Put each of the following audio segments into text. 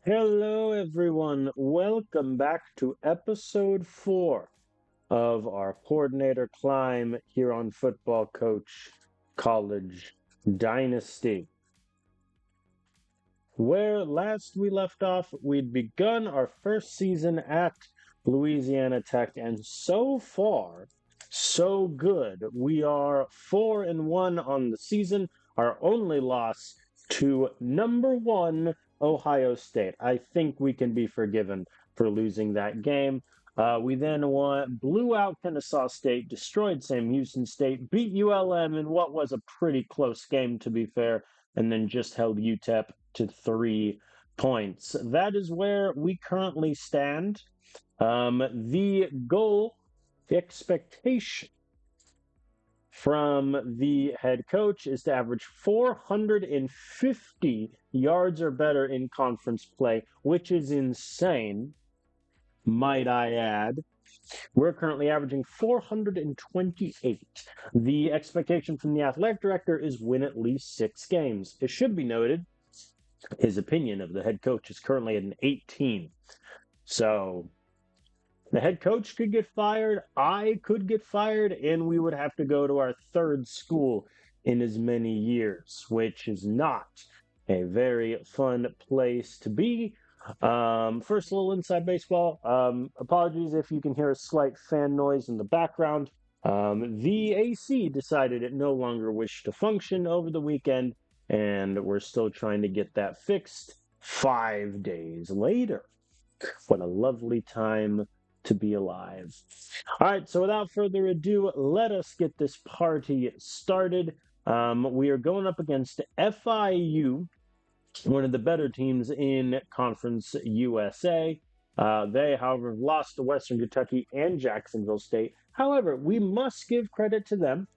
Hello, everyone. Welcome back to episode 4 of our coordinator climb here on Football Coach College Dynasty. Where last we left off, we'd begun our first season at Louisiana Tech, and so far, so good. We are 4-1 on the season. Our only loss to number 1 Ohio State. I think we can be forgiven for losing that game. We then blew out Kennesaw State, destroyed Sam Houston State, beat ULM in what was a pretty close game, to be fair, and then just held UTEP to 3 points. That is where we currently stand. The goal, the expectation from the head coach is to average 450 yards or better in conference play, which is insane, might I add. We're currently averaging 428. The expectation from the athletic director is win at least 6 games. It should be noted his opinion of the head coach is currently at an 18. So the head coach could get fired, I could get fired, and we would have to go to our third school in as many years, which is not a very fun place to be. First, a little inside baseball. Apologies if you can hear a slight fan noise in the background. The AC decided it no longer wished to function over the weekend, and we're still trying to get that fixed 5 days later. What a lovely time to be alive. All right, so without further ado, let us get this party started. We are going up against FIU, one of the better teams in Conference USA. They, however, lost to Western Kentucky and Jacksonville State. However, we must give credit to them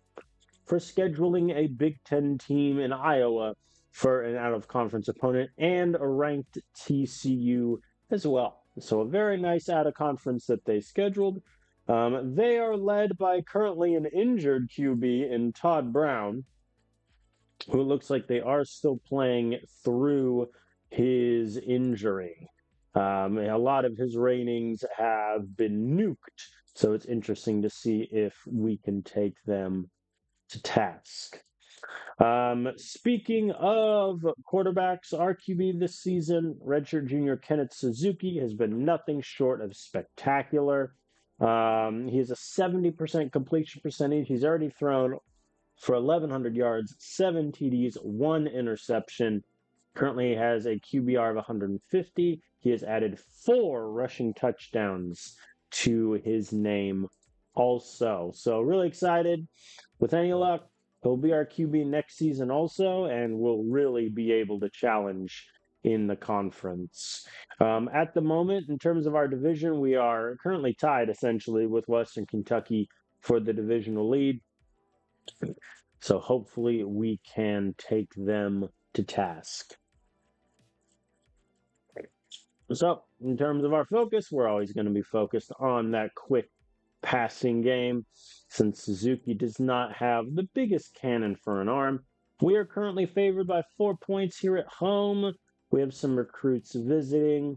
for scheduling a Big Ten team in Iowa for an out-of-conference opponent and a ranked TCU as well. So a very nice out-of-conference that they scheduled. They are led by currently an injured QB in Todd Brown, who looks like they are still playing through his injury. A lot of his ratings have been nuked, so it's interesting to see if we can take them to task. Speaking of quarterbacks, our QB this season, redshirt junior Kenneth Suzuki, has been nothing short of spectacular. He has a 70% completion percentage. He's already thrown for 1,100 yards, 7 TDs, 1 interception. Currently has a QBR of 150. He has added 4 rushing touchdowns to his name also. So really excited. With any luck, he'll be our QB next season also, and will really be able to challenge in the conference. At the moment, in terms of our division, we are currently tied essentially with Western Kentucky for the divisional lead. So hopefully we can take them to task. So in terms of our focus, we're always going to be focused on that quick passing game. Since Suzuki does not have the biggest cannon for an arm, we are currently favored by 4 points here at home. We have some recruits visiting,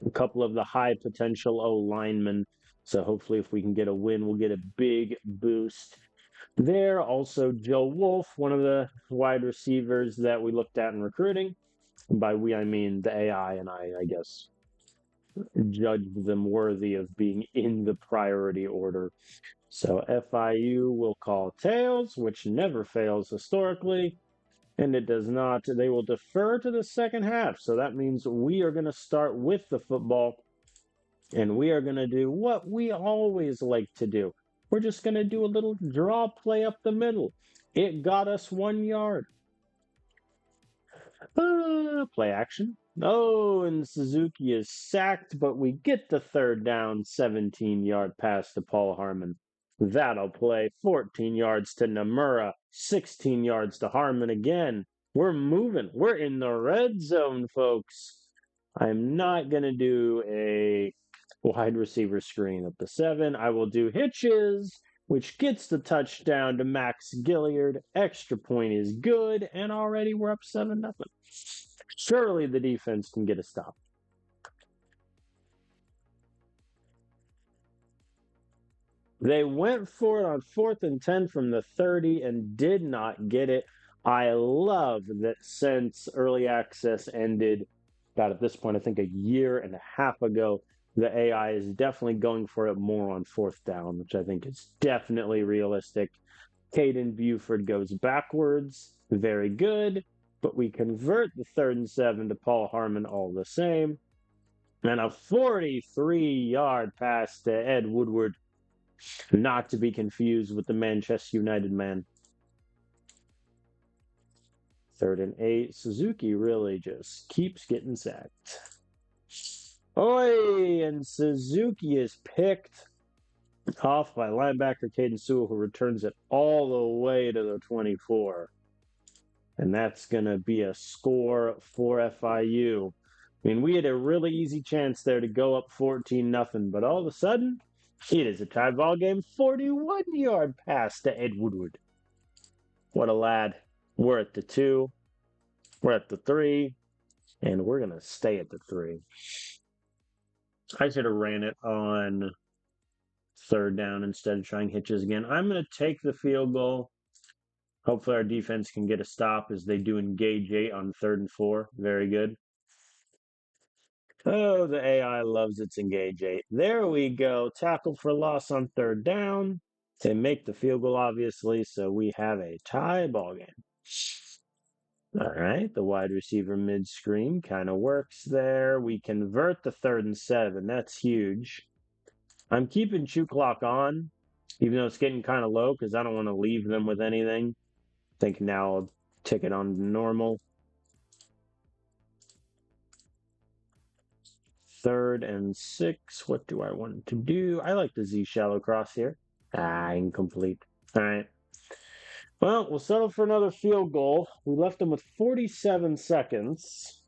a couple of the high potential O linemen. So hopefully if we can get a win, we'll get a big boost there. Also, Joe Wolf, one of the wide receivers that we looked at in recruiting. And by we, I mean the AI, and I guess judged them worthy of being in the priority order. So FIU will call tails, which never fails historically, and it does not. They will defer to the second half. So that means we are going to start with the football, and we are going to do what we always like to do. We're just going to do a little draw play up the middle. It got us 1 yard. Play action. Oh, and Suzuki is sacked, but we get the third down, 17-yard pass to Paul Harmon. That'll play 14 yards to Namura, 16 yards to Harmon again. We're moving. We're in the red zone, folks. I'm not going to do a wide receiver screen at the 7. I will do hitches, which gets the touchdown to Max Gilliard. Extra point is good, and already we're up 7-0. Surely the defense can get a stop. They went for it on 4th and 10 from the 30 and did not get it. I love that since early access ended about at this point, I think a year and a half ago, the AI is definitely going for it more on 4th down, which I think is definitely realistic. Caden Buford goes backwards. Very good. But we convert the 3rd and 7 to Paul Harmon all the same. And a 43-yard pass to Ed Woodward, not to be confused with the Manchester United man. 3rd and 8. Suzuki really just keeps getting sacked. Oi! And Suzuki is picked off by linebacker Caden Sewell, who returns it all the way to the 24. And that's going to be a score for FIU. I mean, we had a really easy chance there to go up 14-0, but all of a sudden, it is a tie ball game. 41-yard pass to Ed Woodward. What a lad. We're at the 2. We're at the 3. And we're going to stay at the 3. I should have ran it on 3rd down instead of trying hitches again. I'm going to take the field goal. Hopefully our defense can get a stop as they do engage 8 on 3rd and 4. Very good. Oh, the AI loves its engage 8. There we go. Tackle for loss on 3rd down. They make the field goal, obviously, so we have a tie ball game. All right, the wide receiver mid-screen kind of works there. We convert the 3rd and 7. That's huge. I'm keeping chew clock on, even though it's getting kind of low because I don't want to leave them with anything. I think now I'll tick it on to normal. 3rd and 6. What do I want to do? I like the Z shallow cross here. Incomplete. All right. Well, we'll settle for another field goal. We left them with 47 seconds.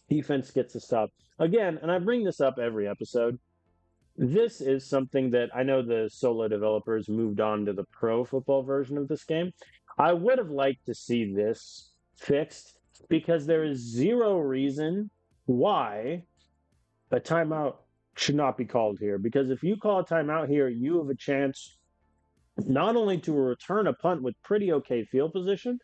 Defense gets a stop. Again, and I bring this up every episode, this is something that I know the solo developers moved on to the pro football version of this game. I would have liked to see this fixed because there is zero reason why a timeout should not be called here. Because if you call a timeout here, you have a chance not only to return a punt with pretty okay field position,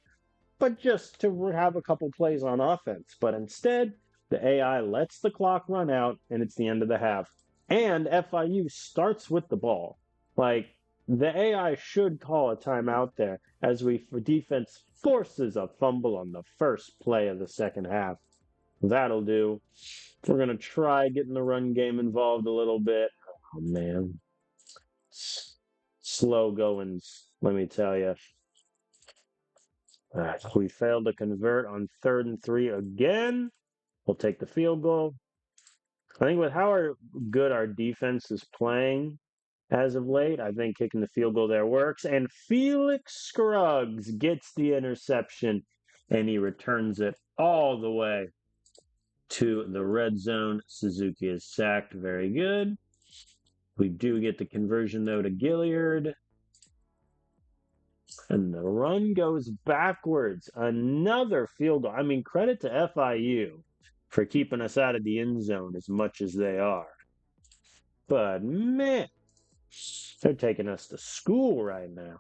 but just to have a couple plays on offense. But instead, the AI lets the clock run out, and it's the end of the half. And FIU starts with the ball. Like, the AI should call a timeout there as defense forces a fumble on the first play of the second half. That'll do. We're going to try getting the run game involved a little bit. Oh, man. Slow goings, let me tell you. We failed to convert on 3rd and 3 again. We'll take the field goal. I think with how good our defense is playing as of late, I think kicking the field goal there works. And Felix Scruggs gets the interception, and he returns it all the way to the red zone. Suzuki is sacked. Very good. We do get the conversion, though, to Gilliard. And the run goes backwards. Another field goal. I mean, credit to FIU for keeping us out of the end zone as much as they are. But, man, they're taking us to school right now.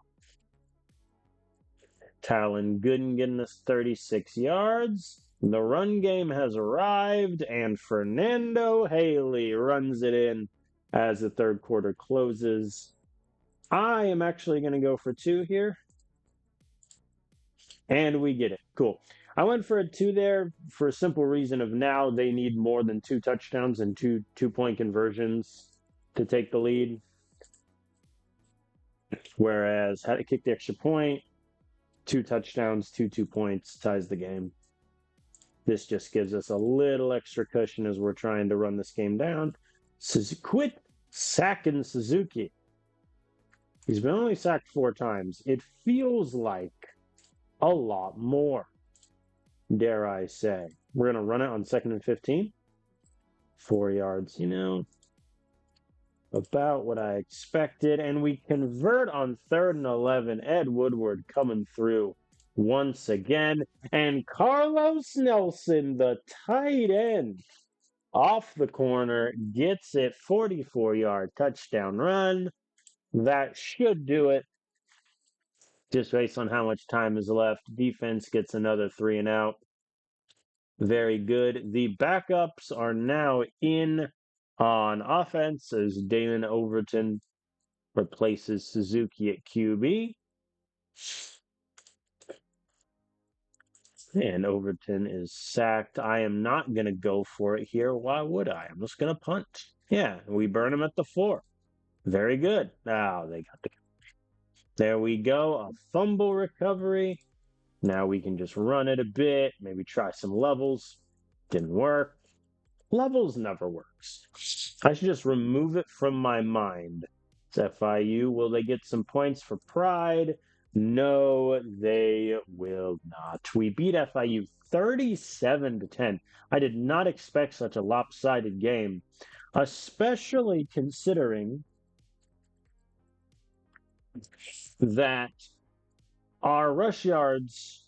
Talon Gooden getting us 36 yards. The run game has arrived, and Fernando Haley runs it in as the 3rd quarter closes. I am actually going to go for 2 here. And we get it. Cool. I went for a 2 there for a simple reason of now they need more than 2 touchdowns and two-point conversions to take the lead. Whereas had to kick the extra point, 2 touchdowns, 2 points, ties the game. This just gives us a little extra cushion as we're trying to run this game down. Quit sacking Suzuki. He's been only sacked 4 times. It feels like a lot more, dare I say. We're going to run it on 2nd and 15. 4 yards, about what I expected. And we convert on 3rd and 11. Ed Woodward coming through once again. And Carlos Nelson, the tight end, off the corner, gets it 44-yard touchdown run. That should do it. Just based on how much time is left, defense gets another 3-and-out. Very good. The backups are now in on offense as Damon Overton replaces Suzuki at QB. And Overton is sacked. I am not going to go for it here. Why would I? I'm just going to punt. Yeah, we burn him at the 4. Very good. Oh, they got the. There we go. A fumble recovery. Now we can just run it a bit. Maybe try some levels. Didn't work. Levels never works. I should just remove it from my mind. It's FIU. Will they get some points for pride? No, they will not. We beat FIU 37-10. I did not expect such a lopsided game, especially considering that our rush yards,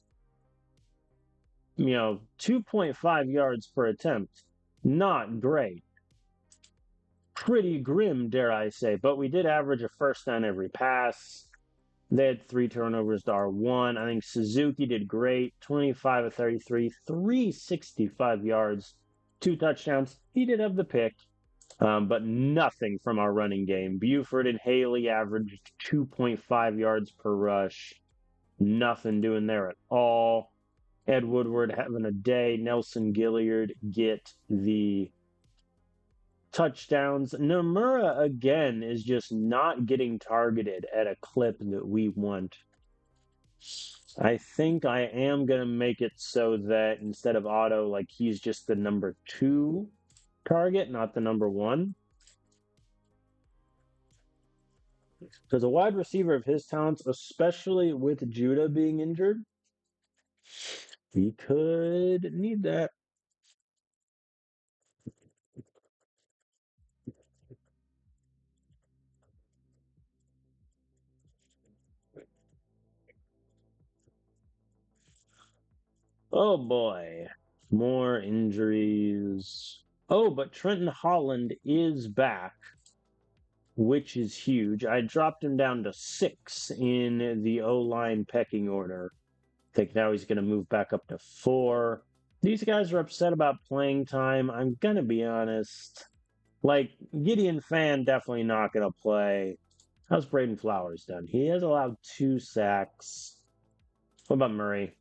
2.5 yards per attempt, not great. Pretty grim, dare I say, but we did average a first down every pass. They had 3 turnovers to our 1. I think Suzuki did great, 25 of 33, 365 yards, 2 touchdowns. He did have the pick, but nothing from our running game. Buford and Haley averaged 2.5 yards per rush. Nothing doing there at all. Ed Woodward having a day. Nelson Gilliard get the touchdowns. Nomura, again, is just not getting targeted at a clip that we want. I think I am going to make it so that instead of Otto, like he's just the number 2 target, not the number 1. Because a wide receiver of his talents, especially with Judah being injured, we could need that. Oh boy. More injuries. Oh, but Trenton Holland is back, which is huge. I dropped him down to 6 in the O-line pecking order. I think now he's going to move back up to 4. These guys are upset about playing time. I'm going to be honest. Like, Gideon Fan definitely not going to play. How's Braden Flowers done? He has allowed 2 sacks. What about Murray?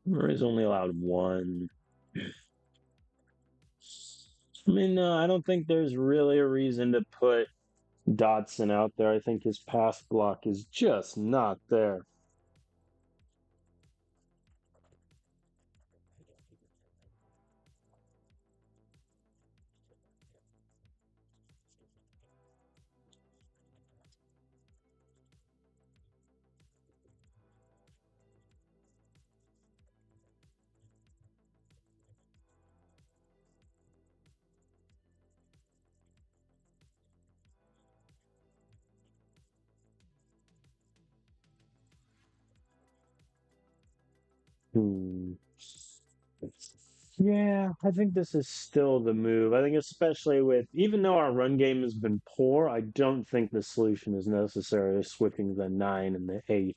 Murray's only allowed 1. I mean, no, I don't think there's really a reason to put Dotson out there. I think his pass block is just not there. Hmm. Yeah, I think this is still the move. I think especially with, even though our run game has been poor, I don't think the solution is necessarily switching the 9 and the 8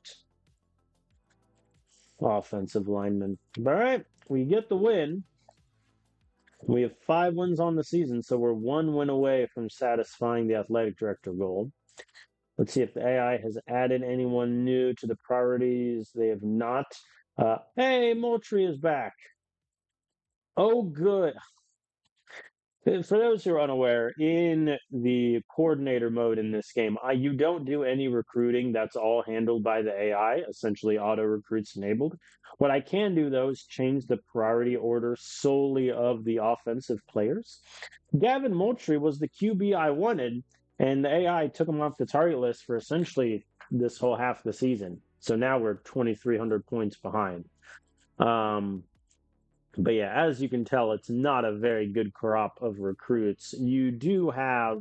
offensive linemen. All right, we get the win. We have 5 wins on the season, so we're 1 win away from satisfying the athletic director goal. Let's see if the AI has added anyone new to the priorities. They have not. Hey, Moultrie is back. Oh, good. For those who are unaware, in the coordinator mode in this game, you don't do any recruiting. That's all handled by the AI, essentially auto recruits enabled. What I can do, though, is change the priority order solely of the offensive players. Gavin Moultrie was the QB I wanted, and the AI took him off the target list for essentially this whole half of the season. So now we're 2,300 points behind. But yeah, as you can tell, it's not a very good crop of recruits. You do have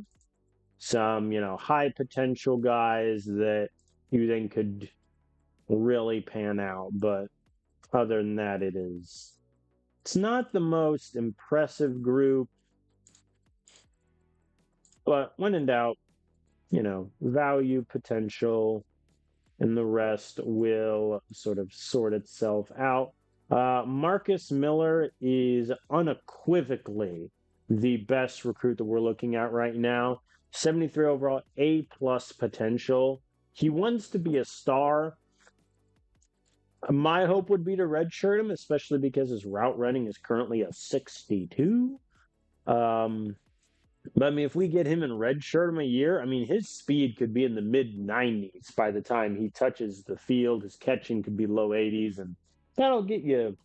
some, high potential guys that you then could really pan out. But other than that, it's not the most impressive group. But when in doubt, value, potential, and the rest will sort of sort itself out. Marcus Miller is unequivocally the best recruit that we're looking at right now. 73 overall, A plus potential. He wants to be a star. My hope would be to redshirt him, especially because his route running is currently a 62. Um, but I mean, if we get him in redshirt him a year, I mean, his speed could be in the mid 90s by the time he touches the field. His catching could be low 80s, and that'll get you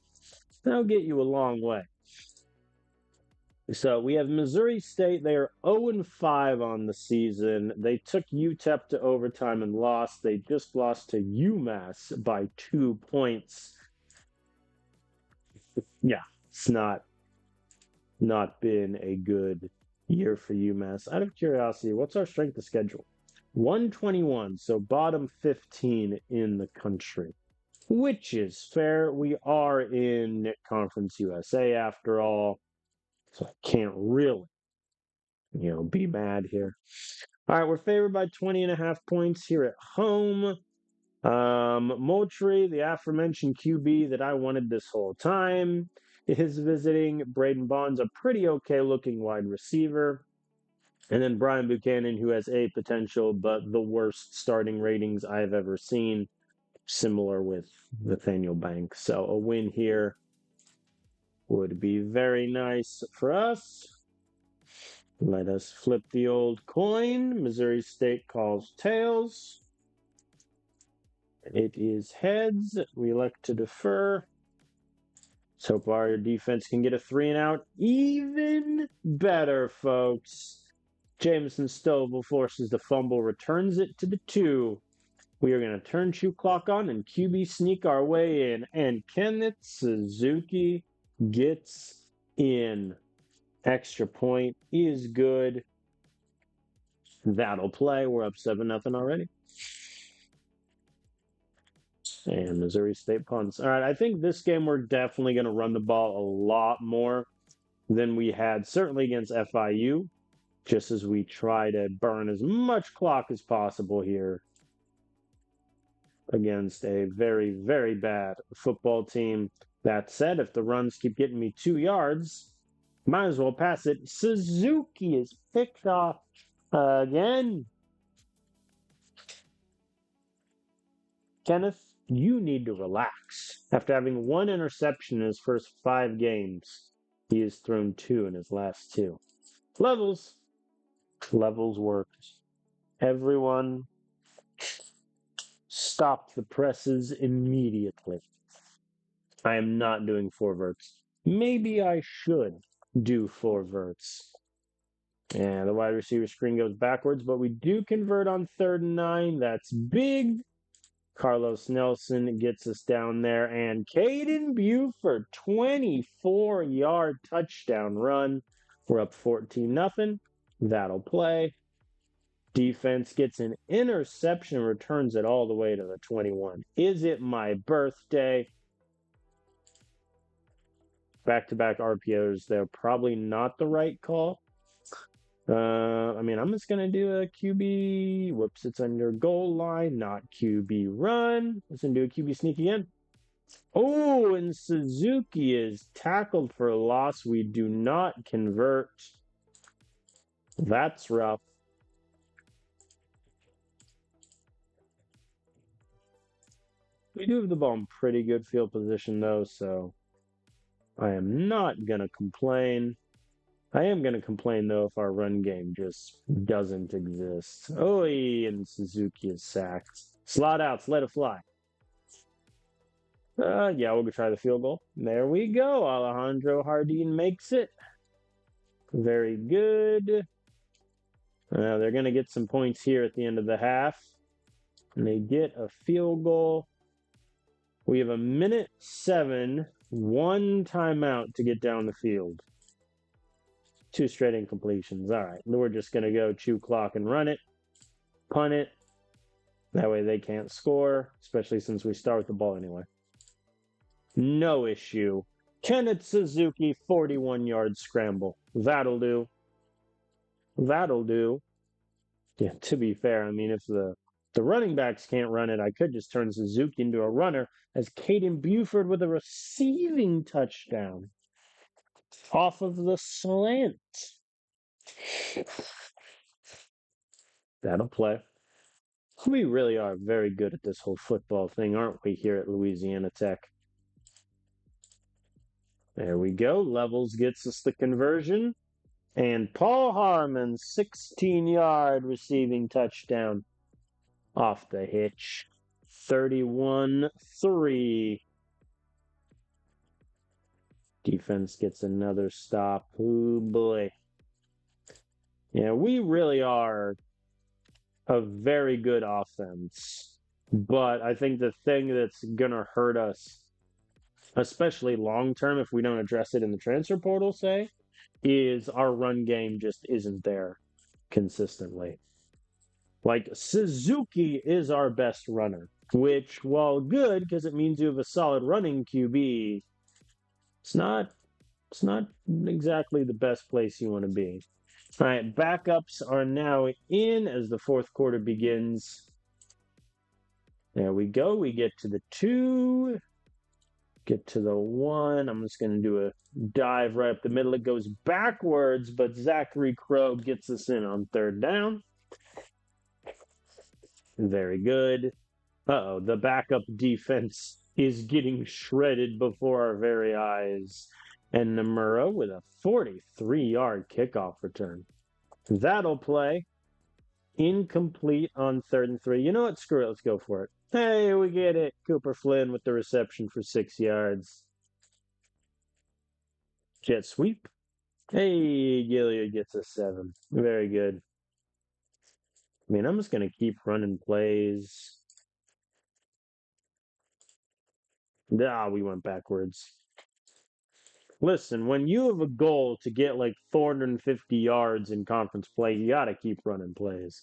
a long way. So we have Missouri State. They are 0-5 on the season. They took UTEP to overtime and lost. They just lost to UMass by 2 points. Yeah, it's not been a good year for UMass. Out of curiosity, what's our strength of schedule? 121, so bottom 15 in the country, which is fair. We are in Conference USA after all, so I can't really, be mad here. All right, we're favored by 20.5 points here at home. Moultrie, the aforementioned QB that I wanted this whole time, is visiting. Braden Bond's a pretty okay looking wide receiver. And then Brian Buchanan, who has a potential, but the worst starting ratings I've ever seen, similar with Nathaniel Banks. So a win here would be very nice for us. Let us flip the old coin. Missouri State calls tails. It is heads. We elect to defer. Let's hope our defense can get a 3-and-out. Even better, folks. Jameson Stovall forces the fumble, returns it to the 2. We are going to turn shoe clock on and QB sneak our way in. And Kenneth Suzuki gets in. Extra point is good. That'll play. We're up 7-0 already. And Missouri State punts. All right, I think this game we're definitely going to run the ball a lot more than we had, certainly against FIU, just as we try to burn as much clock as possible here against a very, very bad football team. That said, if the runs keep getting me 2 yards, might as well pass it. Suzuki is picked off again. Kenneth, you need to relax. After having 1 interception in his first 5 games, he has thrown 2 in his last 2. Levels worked. Everyone stop the presses immediately. I am not doing 4 verts. Maybe I should do 4 verts. And the wide receiver screen goes backwards, but we do convert on 3rd and 9. That's big. Carlos Nelson gets us down there, and Caden Buford, 24-yard touchdown run. We're up 14-0. That'll play. Defense gets an interception, returns it all the way to the 21. Is it my birthday? Back-to-back RPOs, they're probably not the right call. I'm just going to do a QB. Whoops, it's under goal line, not QB run. Let's do a QB sneak again. Oh, and Suzuki is tackled for a loss. We do not convert. That's rough. We do have the ball in pretty good field position, though, so I am not going to complain. I am going to complain, though, if our run game just doesn't exist. Oh, and Suzuki is sacked. Slot outs, let it fly. Yeah, we'll go try the field goal. There we go. Alejandro Jardín makes it. Very good. They're going to get some points here at the end of the half. And they get a field goal. We have 1:07, 1 timeout to get down the field. 2 straight incompletions. All right, we're just going to go chew clock and run it. Punt it. That way they can't score, especially since we start with the ball anyway. No issue. Kenneth Suzuki, 41-yard scramble. That'll do. That'll do. Yeah, to be fair, I mean, if the running backs can't run it, I could just turn Suzuki into a runner as Caden Buford with a receiving touchdown off of the slant. That'll play. We really are very good at this whole football thing, aren't we, here at Louisiana Tech? There we go. Levels gets us the conversion. And Paul Harmon, 16-yard receiving touchdown off the hitch. 31-3. Defense gets another stop. Oh, boy. Yeah, we really are a very good offense. But I think the thing that's going to hurt us, especially long term, if we don't address it in the transfer portal, say, is our run game just isn't there consistently. Like, Suzuki is our best runner, which, while good, because it means you have a solid running QB, it's not exactly the best place you want to be. All right, backups are now in as the fourth quarter begins. There we go. We get to the 2, get to the 1. I'm just going to do a dive right up the middle. It goes backwards, but Zachary Crowe gets us in on third down. Very good. Uh-oh, the backup defense is getting shredded before our very eyes. And Nomura with a 43-yard kickoff return. That'll play. Incomplete on 3rd and 3. You know what? Screw it. Let's go for it. Hey, we get it. Cooper Flynn with the reception for 6 yards. Jet sweep. Hey, Gilead gets a 7. Very good. I mean, I'm just going to keep running plays. Ah, we went backwards. Listen, when you have a goal to get like 450 yards in conference play, you got to keep running plays.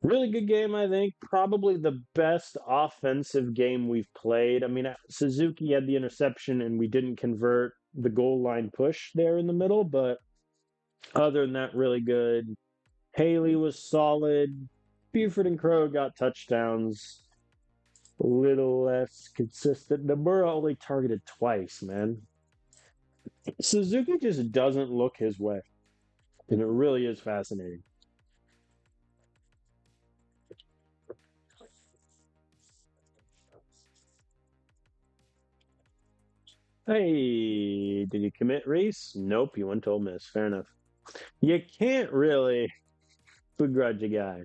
Really good game, I think. Probably the best offensive game we've played. I mean, Suzuki had the interception and we didn't convert the goal line push there in the middle, but other than that, really good. Haley was solid. Buford and Crow got touchdowns. A little less consistent. Nomura only targeted twice, man. Suzuki just doesn't look his way. And it really is fascinating. Hey, did you commit, Reese? Nope, you went to Ole Miss. Fair enough. You can't really begrudge a guy.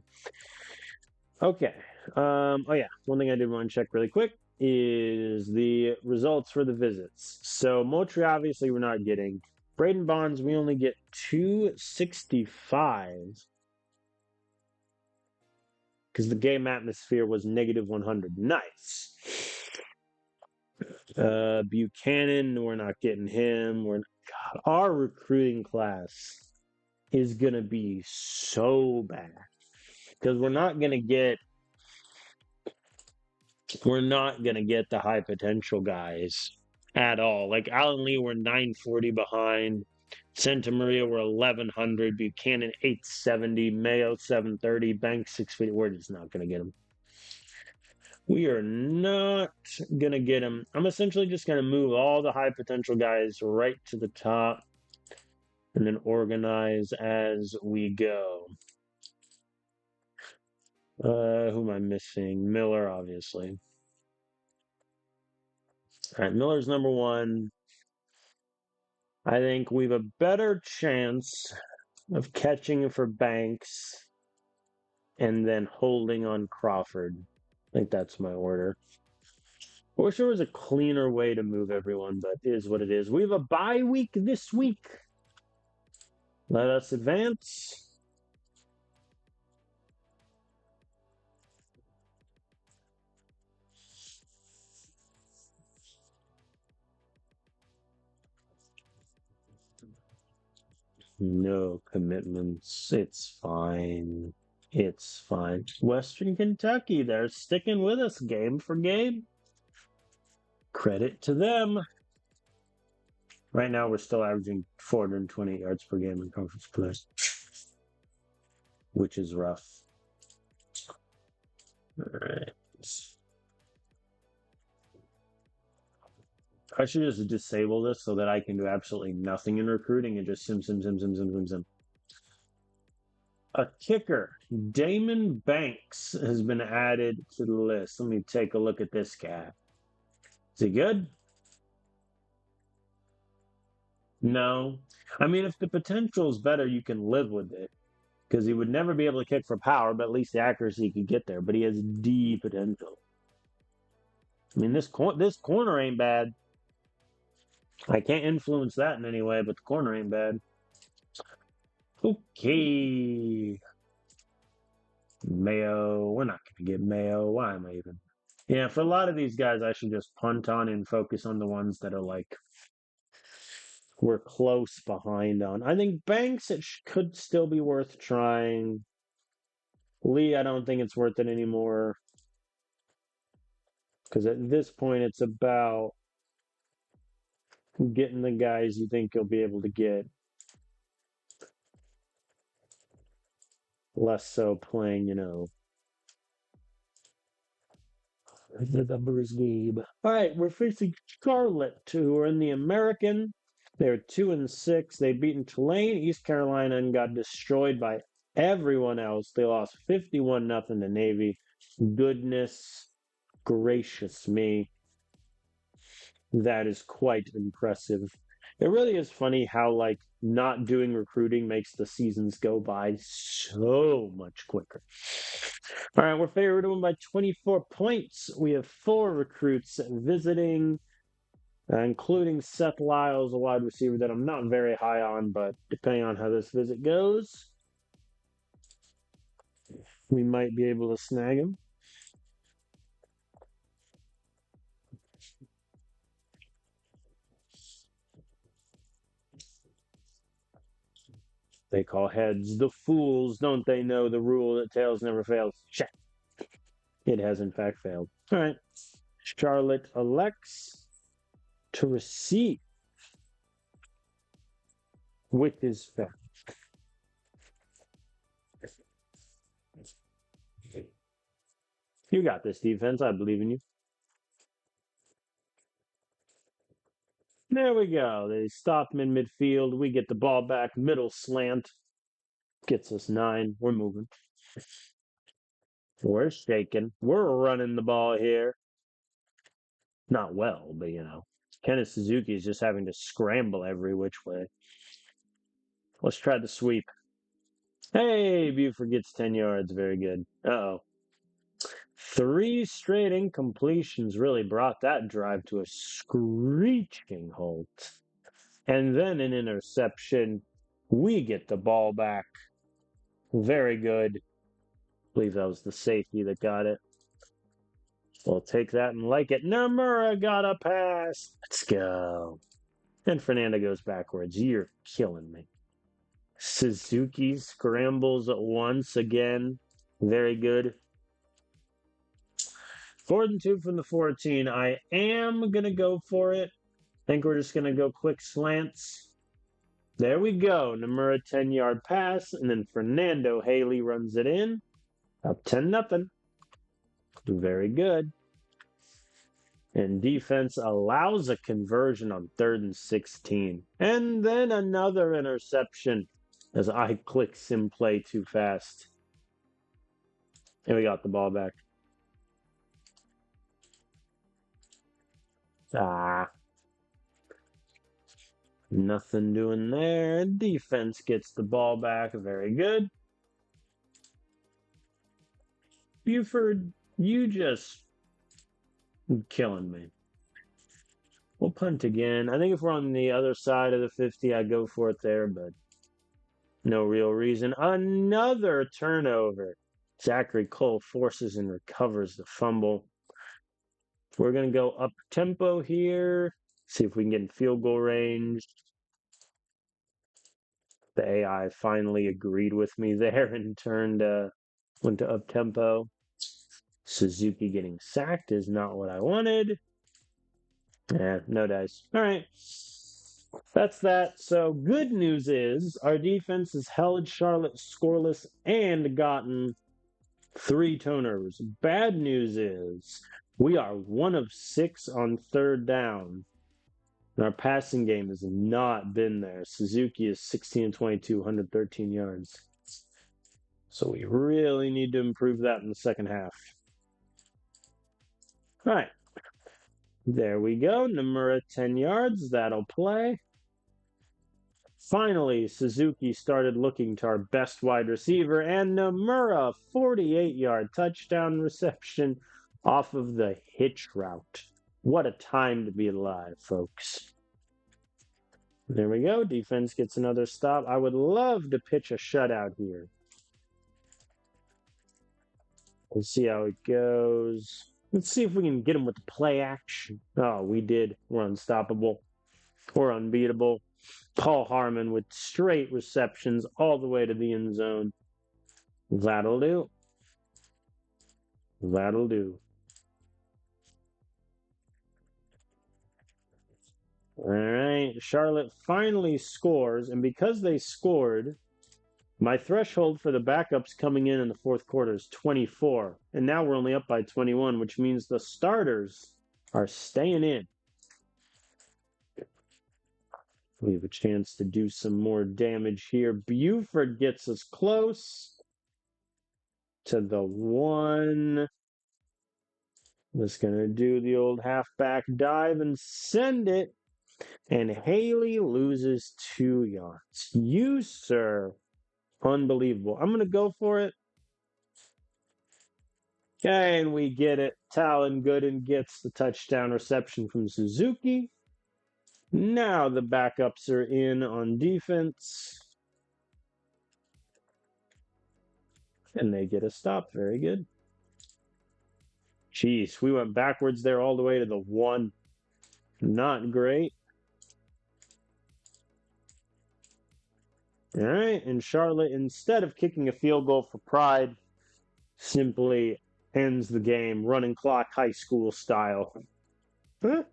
Okay. Oh yeah, one thing I did want to check really quick is the results for the visits. So Moultrie, obviously, we're not getting. Braden Bonds, we only get 265 because the game atmosphere was negative 100. Nice. Buchanan, we're not getting him. God, our recruiting class is gonna be so bad because we're not gonna get the high potential guys at all. Like Alan Lee, we're 940 behind. Santa Maria, we're 1100. Buchanan, 870. Mayo, 730. Banks, 650. We're just not gonna get them. We are not going to get him. I'm essentially just going to move all the high potential guys right to the top and then organize as we go. Who am I missing? Miller, obviously. All right, Miller's number 1. I think we have a better chance of catching for Banks and then holding on Crawford. I think that's my order. I wish there was a cleaner way to move everyone, but it is what it is. We have a bye week this week. Let us advance. No commitments. It's fine. It's fine. Western Kentucky, they're sticking with us game for game. Credit to them. Right now, we're still averaging 420 yards per game in conference play, which is rough. All right. I should just disable this so that I can do absolutely nothing in recruiting and just sim. A kicker, Damon Banks, has been added to the list. Let me take a look at this guy. Is he good? No. I mean, if the potential is better, you can live with it. Because he would never be able to kick for power, but at least the accuracy could get there. But he has D potential. I mean, this corner ain't bad. I can't influence that in any way, but the corner ain't bad. Okay. Mayo. We're not going to get Mayo. Why am I even? Yeah, for a lot of these guys, I should just punt on and focus on the ones that are like we're close behind on. I think Banks, could still be worth trying. Lee, I don't think it's worth it anymore. Because at this point, it's about getting the guys you think you'll be able to get. Less so playing, the numbers game. All right, we're facing Charlotte, who are in the American. They're 2-6. They've beaten Tulane, East Carolina, and got destroyed by everyone else. They lost 51-0 to Navy. Goodness gracious me. That is quite impressive. It really is funny how, like, not doing recruiting makes the seasons go by so much quicker. All right, we're favored to win by 24 points. We have 4 recruits visiting, including Seth Lyles, a wide receiver that I'm not very high on, but depending on how this visit goes, we might be able to snag him. They call heads the fools. Don't they know the rule that tails never fails? Shit. It has, in fact, failed. All right. Charlotte elects to receive with his family. You got this, defense. I believe in you. There we go. They stop him in midfield. We get the ball back. Middle slant. Gets us 9. We're moving. We're shaking. We're running the ball here. Not well, but Kenneth Suzuki is just having to scramble every which way. Let's try the sweep. Hey, Buford gets 10 yards. Very good. Uh-oh. 3 straight incompletions really brought that drive to a screeching halt. And then an interception. We get the ball back. Very good. I believe that was the safety that got it. We'll take that and like it. Nomura got a pass. Let's go. And Fernando goes backwards. You're killing me. Suzuki scrambles once again. Very good. 4th and 2 from the 14. I am going to go for it. I think we're just going to go quick slants. There we go. Nomura 10-yard pass. And then Fernando Haley runs it in. Up 10-0. Very good. And defense allows a conversion on 3rd and 16. And then another interception as I click sim play too fast. And we got the ball back. Nothing doing there. Defense gets the ball back. Very good. Buford, you just killing me. We'll punt again. I think if we're on the other side of the 50, I'd go for it there, but no real reason. Another turnover. Zachary Cole forces and recovers the fumble. We're going to go up tempo here. See if we can get in field goal range. The AI finally agreed with me there and turned Went to up-tempo. Suzuki getting sacked is not what I wanted. No dice. All right. That's that. So good news is our defense has held Charlotte scoreless and gotten 3 turnovers. Bad news is we are 1 of 6 on third down. And our passing game has not been there. Suzuki is 16 and 22, 113 yards. So we really need to improve that in the second half. All right. There we go. Nomura 10 yards. That'll play. Finally, Suzuki started looking to our best wide receiver, and Nomura, 48-yard touchdown reception off of the hitch route. What a time to be alive, folks. There we go. Defense gets another stop. I would love to pitch a shutout here. We'll see how it goes. Let's see if we can get him with the play action. Oh, we did. We're unstoppable. We're unbeatable. Paul Harmon with straight receptions all the way to the end zone. That'll do. That'll do. All right. Charlotte finally scores, and because they scored, my threshold for the backups coming in the fourth quarter is 24, and now we're only up by 21, which means the starters are staying in. We have a chance to do some more damage here. Buford gets us close to the 1. Just going to do the old halfback dive and send it. And Haley loses 2 yards. You, sir, unbelievable. I'm going to go for it. And we get it. Talon Gooden gets the touchdown reception from Suzuki. Now the backups are in on defense. And they get a stop. Very good. Jeez, we went backwards there all the way to the 1. Not great. All right, and Charlotte, instead of kicking a field goal for pride, simply ends the game, running clock, high school style. Huh?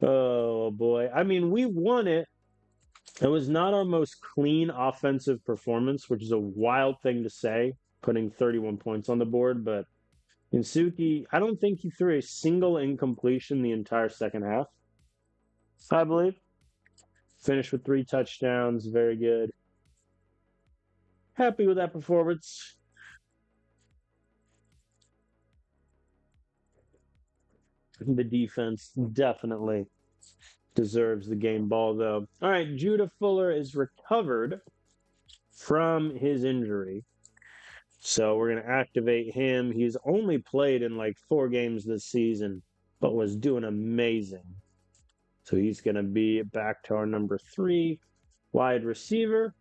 Oh, boy. I mean, we won it. It was not our most clean offensive performance, which is a wild thing to say, putting 31 points on the board, but Insuki, I don't think he threw a single incompletion the entire second half, I believe. Finished with 3 touchdowns. Very good. Happy with that performance. The defense definitely deserves the game ball, though. All right, Judah Fuller is recovered from his injury. So we're going to activate him. He's only played in like 4 games this season, but was doing amazing. So he's going to be back to our number 3 wide receiver,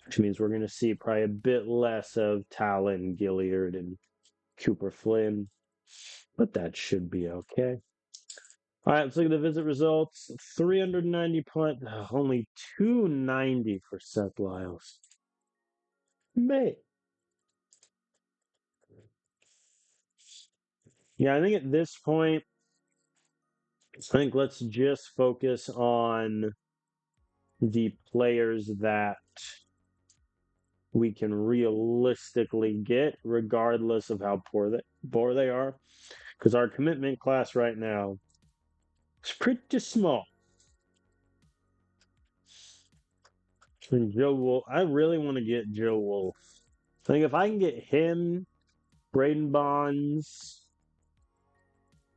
which means we're going to see probably a bit less of Talon Gilliard and Cooper Flynn, but that should be okay. All right, let's look at the visit results. 390 punt, only 290 for Seth Lyles. Mate. Yeah, I think at this point, let's just focus on the players that we can realistically get, regardless of how poor they are. Because our commitment class right now is pretty small. And Joe Wolf, I really want to get Joe Wolf. I think if I can get him, Braden Bonds,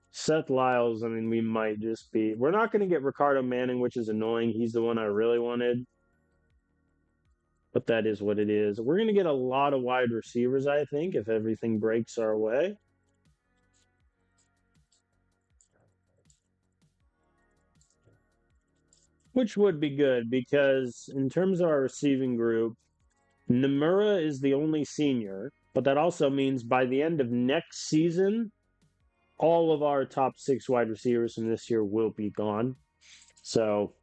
Seth Lyles, I mean, we might just be... We're not going to get Ricardo Manning, which is annoying. He's the one I really wanted. But that is what it is. We're going to get a lot of wide receivers, I think, if everything breaks our way. Which would be good, because in terms of our receiving group, Nomura is the only senior, but that also means by the end of next season, all of our top 6 wide receivers from this year will be gone. So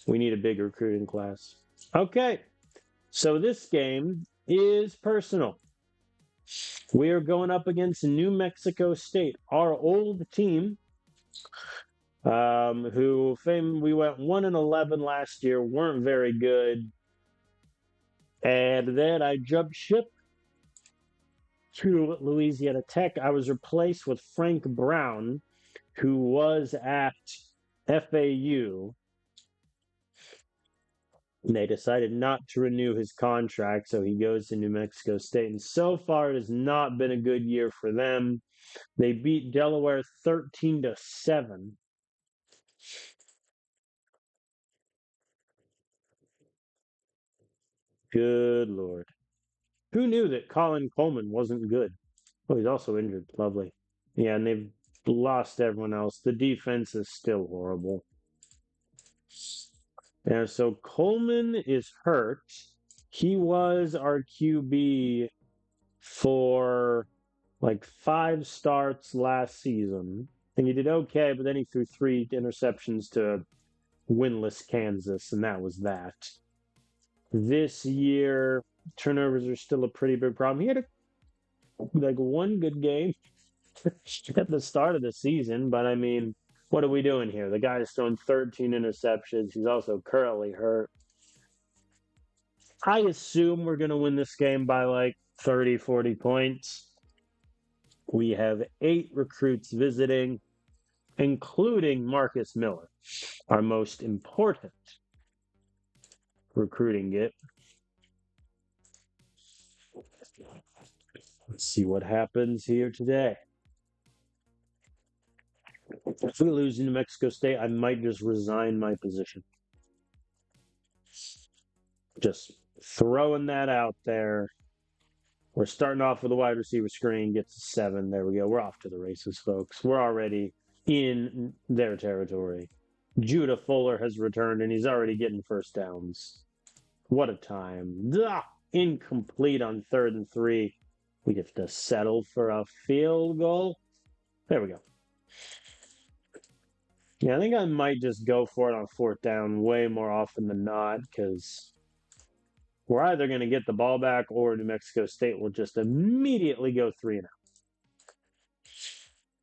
we need a big recruiting class. Okay, so this game is personal. We are going up against New Mexico State, our old team, we went 1-11 last year, weren't very good, and then I jumped ship to Louisiana Tech. I was replaced with Frank Brown, who was at FAU. They decided not to renew his contract, so he goes to New Mexico State. And so far, it has not been a good year for them. They beat Delaware 13-7. Good Lord. Who knew that Colin Coleman wasn't good? Oh, he's also injured. Lovely. Yeah, and they've lost everyone else. The defense is still horrible. Yeah, so Coleman is hurt. He was our QB for like 5 starts last season, and he did okay, but then he threw 3 interceptions to winless Kansas, and that was that. This year, turnovers are still a pretty big problem. He had one good game at the start of the season, but I mean, what are we doing here? The guy's thrown 13 interceptions. He's also currently hurt. I assume we're going to win this game by like 30, 40 points. We have 8 recruits visiting, including Marcus Miller, our most important recruiting get. Let's see what happens here today. If we lose New Mexico State, I might just resign my position. Just throwing that out there. We're starting off with a wide receiver screen, gets a 7. There we go. We're off to the races, folks. We're already in their territory. Judah Fuller has returned, and he's already getting first downs. What a time. Incomplete on 3rd and 3. We have to settle for a field goal. There we go. Yeah, I think I might just go for it on 4th down way more often than not, because we're either going to get the ball back or New Mexico State will just immediately go 3-0.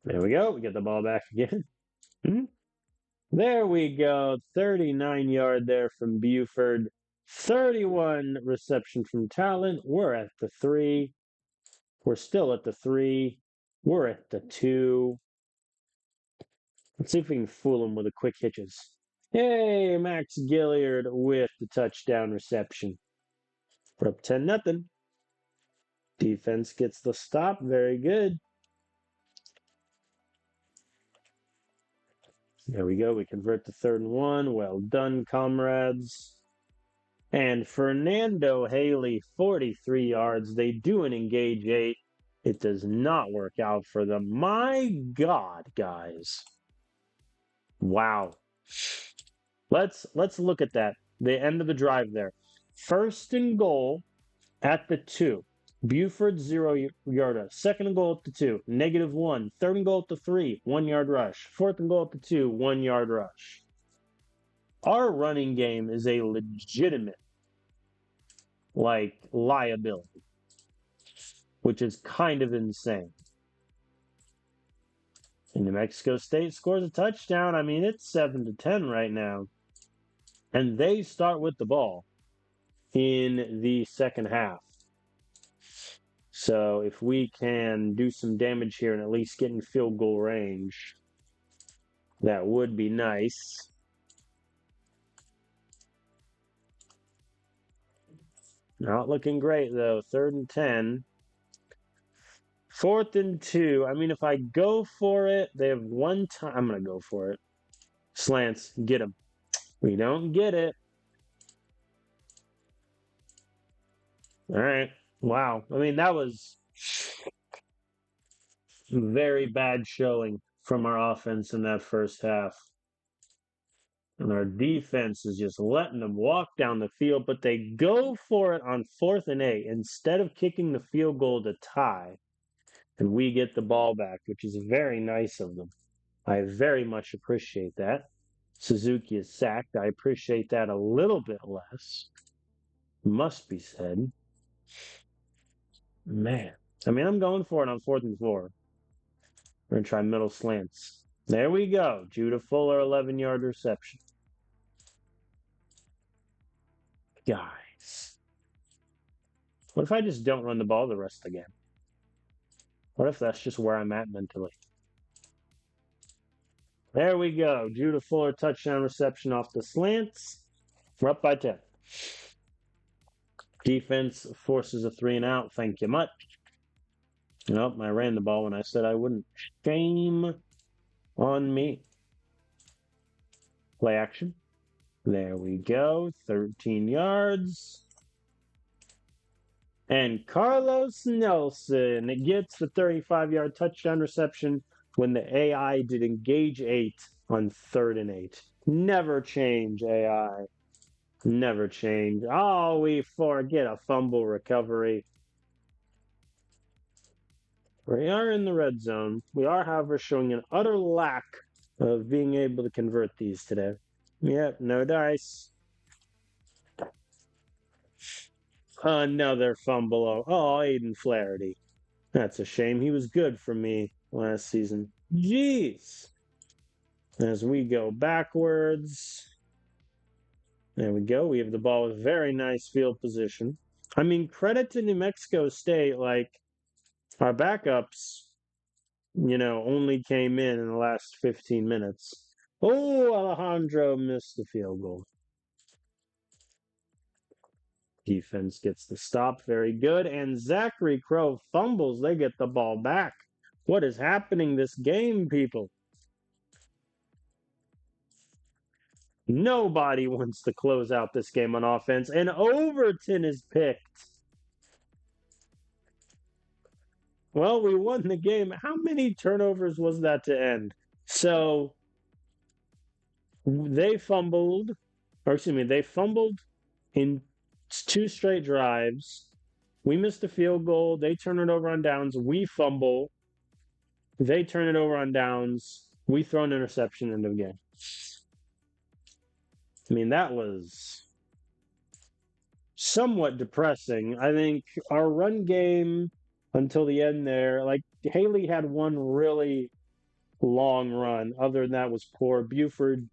There we go. We get the ball back again. There we go. 39-yard there from Buford. 31 reception from Talent. We're at the 3. We're still at the 3. We're at the 2. Let's see if we can fool them with the quick hitches. Hey, Max Gilliard with the touchdown reception. We're up 10-0. Defense gets the stop. Very good. There we go. We convert to 3rd and 1. Well done, comrades. And Fernando Haley, 43 yards. They do an engage 8. It does not work out for them. My God, guys. Wow. Let's look at that. The end of the drive there. 1st and goal at the 2. Buford 0-yarder. 2nd and goal at the 2. -1. 3rd and goal at the 3. 1-yard rush. 4th and goal at the 2. 1-yard rush. Our running game is a legitimate liability, which is kind of insane. And New Mexico State scores a touchdown. I mean, it's 7-10 right now. And they start with the ball in the second half. So if we can do some damage here and at least get in field goal range, that would be nice. Not looking great, though. 3rd and 10. 4th and 2. I mean, if I go for it, they have one time. I'm going to go for it. Slants, get them. We don't get it. All right. Wow. I mean, that was very bad showing from our offense in that first half. And our defense is just letting them walk down the field, but they go for it on 4th and 8 instead of kicking the field goal to tie. And we get the ball back, which is very nice of them. I very much appreciate that. Suzuki is sacked. I appreciate that a little bit less. Must be said. Man. I mean, I'm going for it on 4th and 4. We're going to try middle slants. There we go. Judah Fuller, 11-yard reception. Guys. What if I just don't run the ball the rest of the game? What if that's just where I'm at mentally? There we go. Judah Fuller touchdown reception off the slants. We're up by 10. Defense forces a 3 and out. Thank you much. Nope, I ran the ball when I said I wouldn't. Shame on me. Play action. There we go. 13 yards. And Carlos Nelson gets the 35-yard touchdown reception when the AI did engage 8 on 3rd and 8. Never change, AI. Never change. Oh, we forget a fumble recovery. We are in the red zone. We are, however, showing an utter lack of being able to convert these today. Yep, no dice. Another fumble. Oh, Aiden Flaherty. That's a shame. He was good for me last season. Jeez. As we go backwards. There we go. We have the ball with very nice field position. I mean, credit to New Mexico State. Like, our backups, only came in the last 15 minutes. Oh, Alejandro missed the field goal. Defense gets the stop. Very good. And Zachary Crowe fumbles. They get the ball back. What is happening this game, people? Nobody wants to close out this game on offense. And Overton is picked. Well, we won the game. How many turnovers was that to end? So they fumbled in 2 straight drives. We missed a field goal. They turn it over on downs. We fumble. They turn it over on downs. We throw an interception into the game. I mean, that was somewhat depressing. I think our run game until the end there, like Haley had one really long run. Other than that was poor. Buford,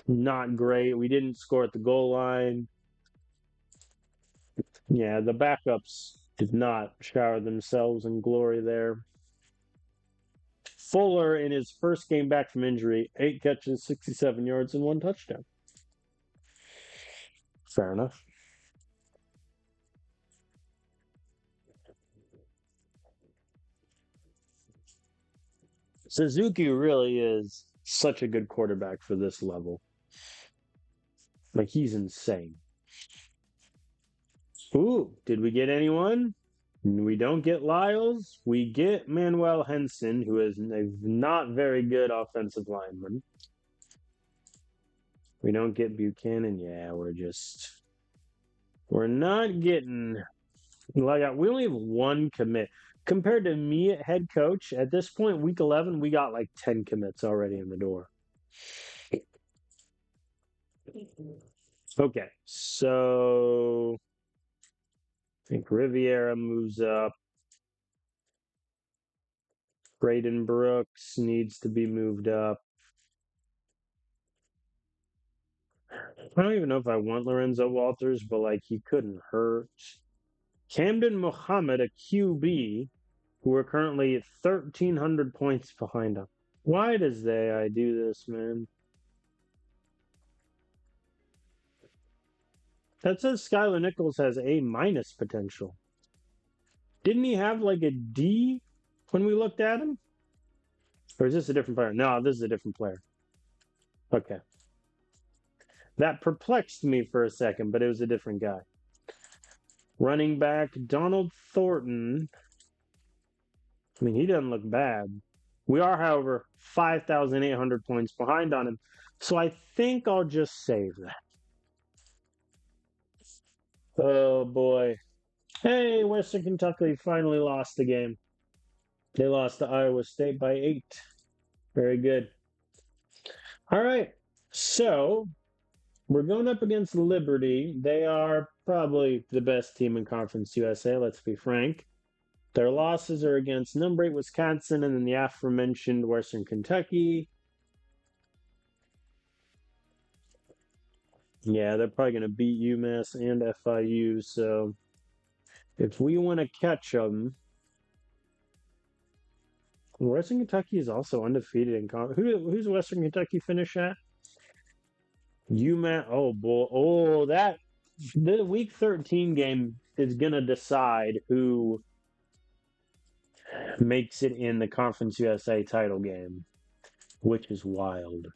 not great. We didn't score at the goal line. Yeah, the backups did not shower themselves in glory there. Fuller, in his first game back from injury, 8 catches, 67 yards, and 1 touchdown. Fair enough. Suzuki really is such a good quarterback for this level. Like, he's insane. Ooh, did we get anyone? We don't get Lyles. We get Manuel Henson, who is a not very good offensive lineman. We don't get Buchanan. Yeah, we're not getting, like, we only have 1 commit. Compared to me, head coach, at this point, week 11, we got like 10 commits already in the door. Okay, so I think Riviera moves up. Braden Brooks needs to be moved up. I don't even know if I want Lorenzo Walters, but like he couldn't hurt. Camden Muhammad, a QB, who are currently 1,300 points behind him. Why does I do this, man? That says Skylar Nichols has A- potential. Didn't he have like a D when we looked at him? Or is this a different player? No, this is a different player. Okay. That perplexed me for a second, but it was a different guy. Running back, Donald Thornton. I mean, he doesn't look bad. We are, however, 5,800 points behind on him. So I think I'll just save that. Oh, boy. Hey, Western Kentucky finally lost the game. They lost to Iowa State by 8. Very good. All right. So We're going up against Liberty. They are probably the best team in Conference USA, let's be frank. Their losses are against number 8 Wisconsin and then the aforementioned Western Kentucky. Yeah, they're probably going to beat UMass and FIU. So if we want to catch them, Western Kentucky is also undefeated in who's Western Kentucky finish at? UMass. Oh boy. Oh, the Week 13 game is going to decide who makes it in the Conference USA title game, which is wild.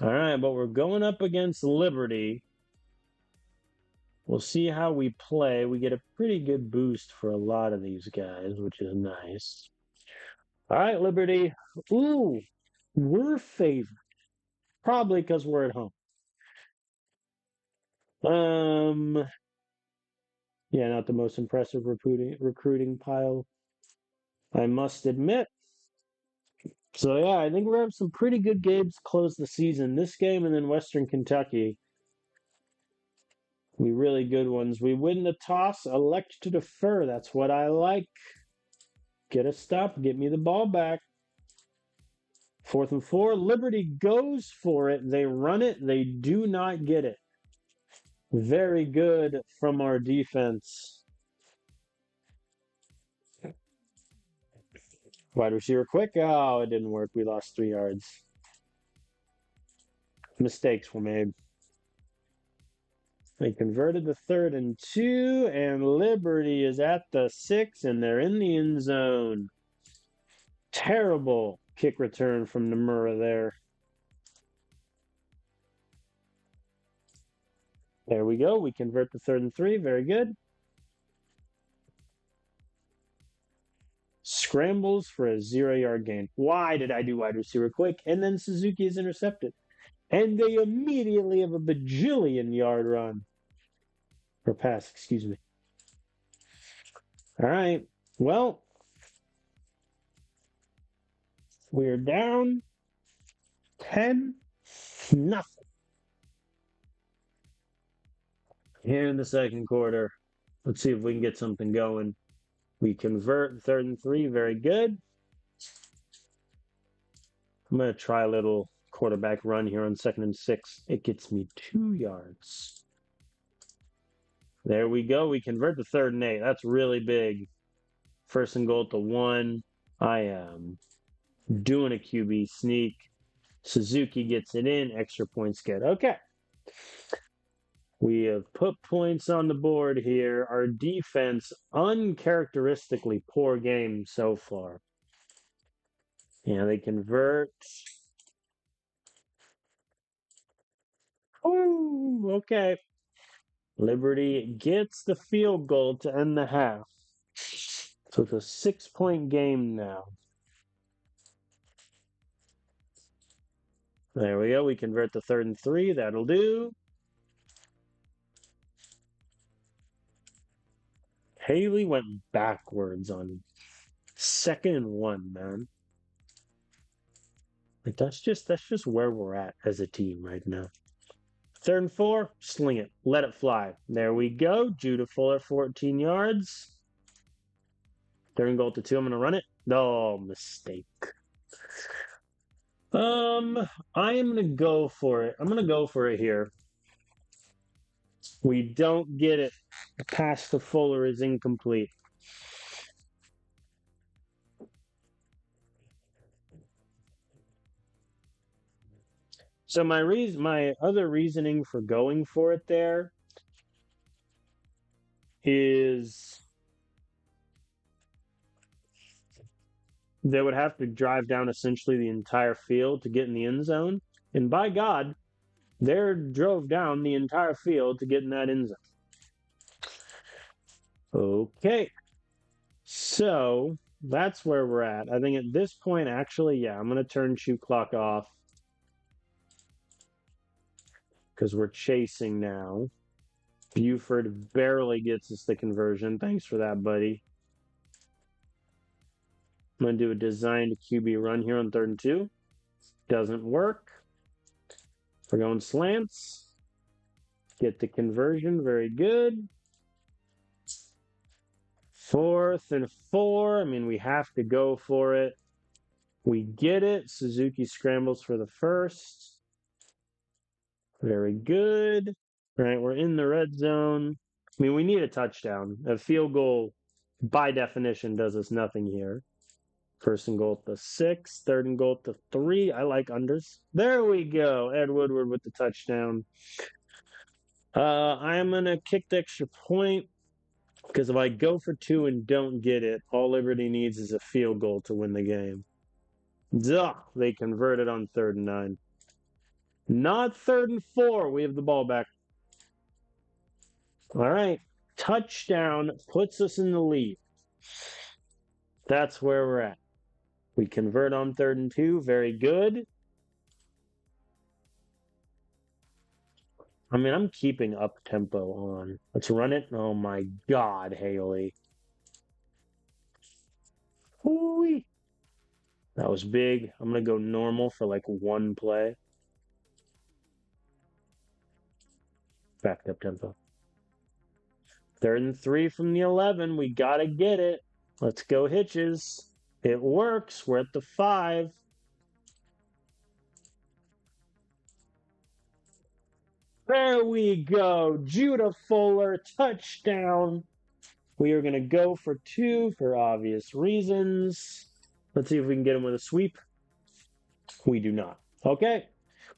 All right, but we're going up against Liberty. We'll see how we play. We get a pretty good boost for a lot of these guys, which is nice. All right, Liberty. Ooh, we're favored. Probably because we're at home. Yeah, not the most impressive recruiting pile, I must admit. So yeah, I think we're having some pretty good games to close the season. This game and then Western Kentucky. We really good ones. We win the toss, elect to defer. That's what I like. Get a stop, get me the ball back. 4th and 4. Liberty goes for it. They run it. They do not get it. Very good from our defense. Wide receiver quick. Oh, it didn't work. We lost 3 yards. Mistakes were made. They converted the 3rd and 2, and Liberty is at the 6, and they're in the end zone. Terrible kick return from Nomura there. There we go. We convert the 3rd and 3. Very good. Scrambles for a 0-yard gain. Why did I do wide receiver quick? And then Suzuki is intercepted. And they immediately have a bajillion-yard run. Or pass, excuse me. All right. Well, we're down 10-0 here in the second quarter. Let's see if we can get something going. We convert 3rd and 3. Very good. I'm going to try a little quarterback run here on 2nd and 6. It gets me 2 yards. There we go. We convert the 3rd and 8. That's really big. 1st and goal to 1. I am doing a QB sneak. Suzuki gets it in. Extra points get. Okay. We have put points on the board here. Our defense, uncharacteristically poor game so far. Yeah, they convert. Oh, okay. Liberty gets the field goal to end the half. So it's a 6-point game now. There we go. We convert the 3rd and 3. That'll do. Haley went backwards on 2nd and 1, man. Like that's just where we're at as a team right now. 3rd and 4, sling it. Let it fly. There we go. Judah Fuller, 14 yards. 3rd and goal to 2. I'm going to run it. Oh, mistake. I am going to go for it. I'm going to go for it here. We don't get it. The pass to Fuller is incomplete. So my other reasoning for going for it there is they would have to drive down essentially the entire field to get in the end zone. And by God, they drove down the entire field to get in that end zone. Okay. So that's where we're at. I think at this point, actually, yeah, I'm going to turn shoot clock off because we're chasing now. Buford barely gets us the conversion. Thanks for that, buddy. I'm going to do a designed QB run here on 3rd and 2. Doesn't work. We're going slants. Get the conversion. Very good. 4th and 4. I mean, we have to go for it. We get it. Suzuki scrambles for the first. Very good. All right, we're in the red zone. I mean, we need a touchdown. A field goal, by definition, does us nothing here. 1st and goal at the 6, 3rd and goal at the 3. I like unders. There we go. Ed Woodward with the touchdown. I am going to kick the extra point because if I go for 2 and don't get it, all Liberty needs is a field goal to win the game. Duh, they converted on 3rd and 9. Not 3rd and 4. We have the ball back. All right. Touchdown puts us in the lead. That's where we're at. We convert on 3rd and 2. Very good. I mean, I'm keeping up tempo on. Let's run it. Oh my God, Haley. Ooh-wee. That was big. I'm going to go normal for like one play. Backed up tempo. 3rd and 3 from the 11. We got to get it. Let's go hitches. It works. We're at the 5. There we go. Judah Fuller, touchdown. We are going to go for 2 for obvious reasons. Let's see if we can get him with a sweep. We do not. Okay.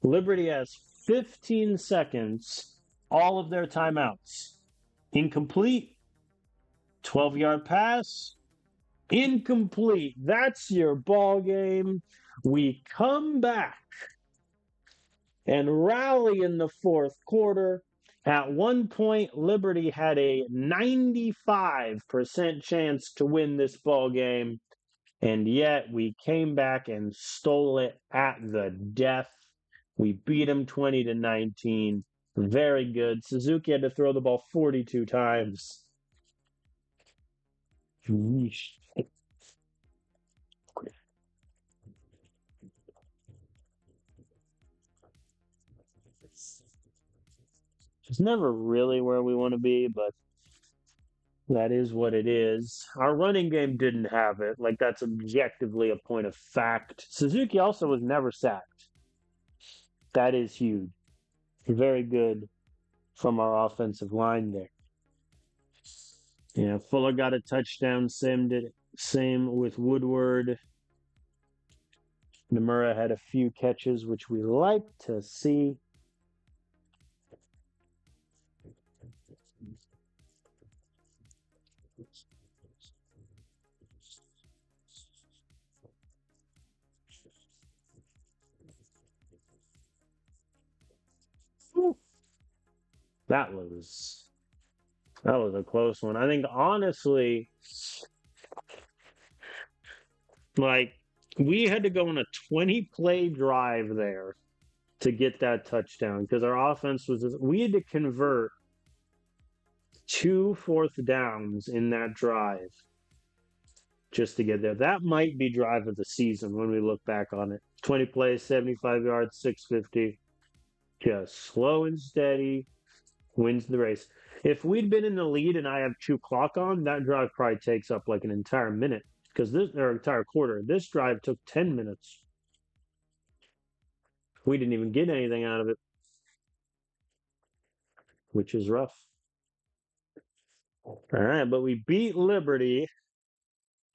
Liberty has 15 seconds. All of their timeouts. Incomplete. 12-yard pass. Incomplete. That's your ball game. We come back and rally in the 4th quarter. At one point, Liberty had a 95% chance to win this ball game, and yet we came back and stole it at the death. We beat them 20-19. Very good. Suzuki had to throw the ball 42 times. Yeesh. It's never really where we want to be, but that is what it is. Our running game didn't have it. Like, that's objectively a point of fact. Suzuki also was never sacked. That is huge. Very good from our offensive line there. Yeah, Fuller got a touchdown. Same with Woodward. Nomura had a few catches, which we like to see. That was a close one. I think honestly, like, we had to go on a 20-play drive there to get that touchdown because our offense we had to convert 2 4th downs in that drive just to get there. That might be drive of the season when we look back on it. 20 plays, 75 yards, 650. Just slow and steady, wins the race. If we'd been in the lead and I have 2 clock on, that drive probably takes up like an entire minute because entire quarter. This drive took 10 minutes. We didn't even get anything out of it, which is rough. All right, but we beat Liberty,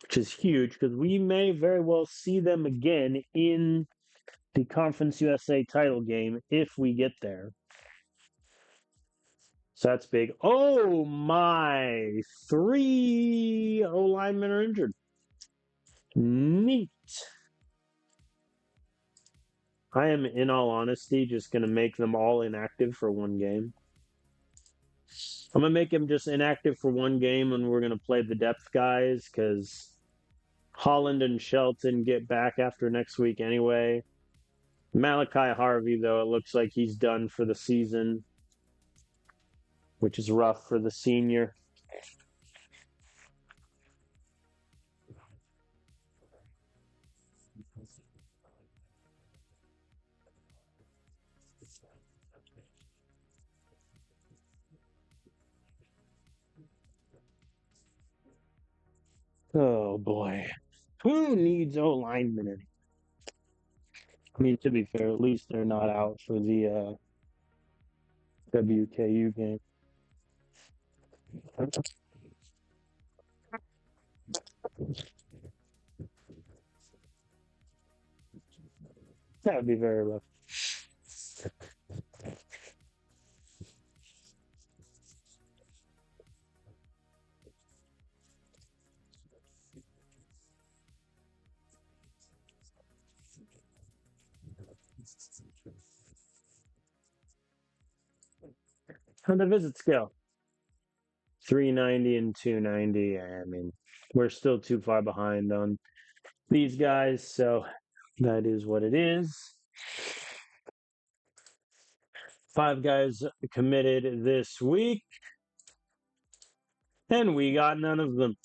which is huge because we may very well see them again in the Conference USA title game if we get there. So that's big. Oh my, 3 O linemen are injured. Neat. I am, in all honesty, just going to make them all inactive for one game. I'm going to make him just inactive for one game, and we're going to play the depth guys because Holland and Shelton get back after next week anyway. Malachi Harvey, though, it looks like he's done for the season, which is rough for the senior. Oh boy. Who needs O linemen anymore? I mean, to be fair, at least they're not out for the WKU game. That would be very rough. How'd the visits go? 390 and 290. I mean, we're still too far behind on these guys, so that is what it is. 5 guys committed this week, and we got none of them.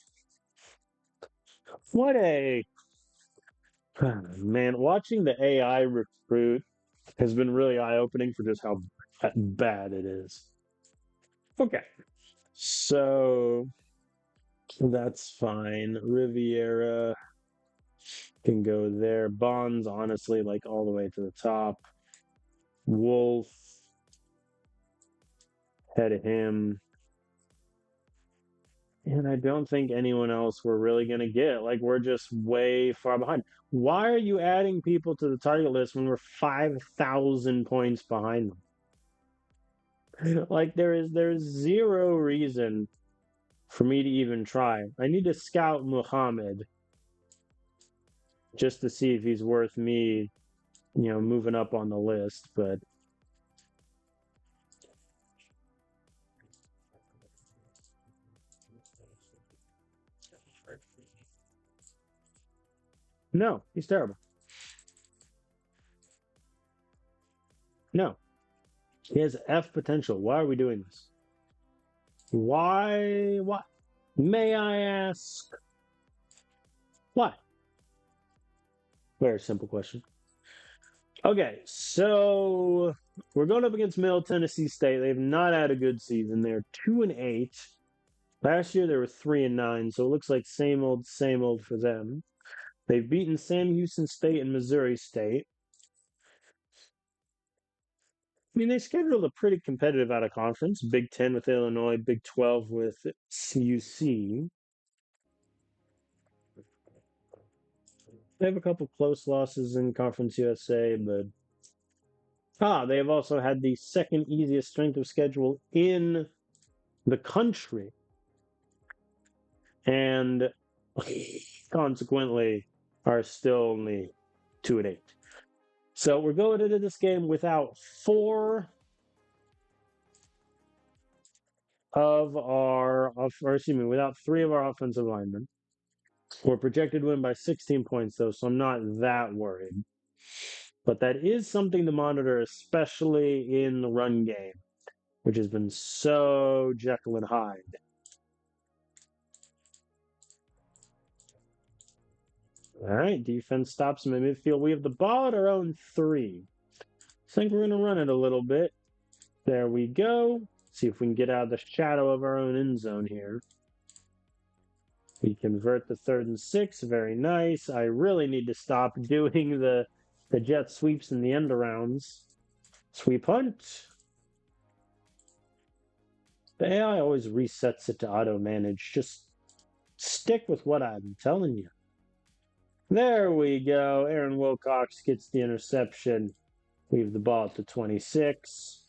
What a man! Watching the AI recruit has been really eye-opening for just how bad it is. Okay, so that's fine. Riviera can go there. Bonds, honestly, like all the way to the top. Wolf, head of him. And I don't think anyone else we're really going to get. Like, we're just way far behind. Why are you adding people to the target list when we're 5,000 points behind them? Like, there's zero reason for me to even try. I need to scout Muhammad just to see if he's worth me, moving up on the list. But no, he's terrible. No, he has F potential. Why are we doing this? Why? Why? May I ask? Why? Very simple question. Okay, so we're going up against Middle Tennessee State. They've not had a good season. They're 2-8. Last year they were 3-9, so it looks like same old for them. They've beaten Sam Houston State and Missouri State. I mean, they scheduled a pretty competitive out of conference. Big 10 with Illinois, Big 12 with UC. They have a couple close losses in Conference USA, but they have also had the second easiest strength of schedule in the country. And consequently are still only 2-8. So we're going into this game without without 3 of our offensive linemen. We're projected to win by 16 points, though, so I'm not that worried. But that is something to monitor, especially in the run game, which has been so Jekyll and Hyde. All right, defense stops them in midfield. We have the ball at our own 3. I think we're going to run it a little bit. There we go. See if we can get out of the shadow of our own end zone here. We convert the 3rd and 6. Very nice. I really need to stop doing the jet sweeps and the end arounds. Sweep hunt. The AI always resets it to auto manage. Just stick with what I'm telling you. There we go. Aaron Wilcox gets the interception. Leave the ball at the 26.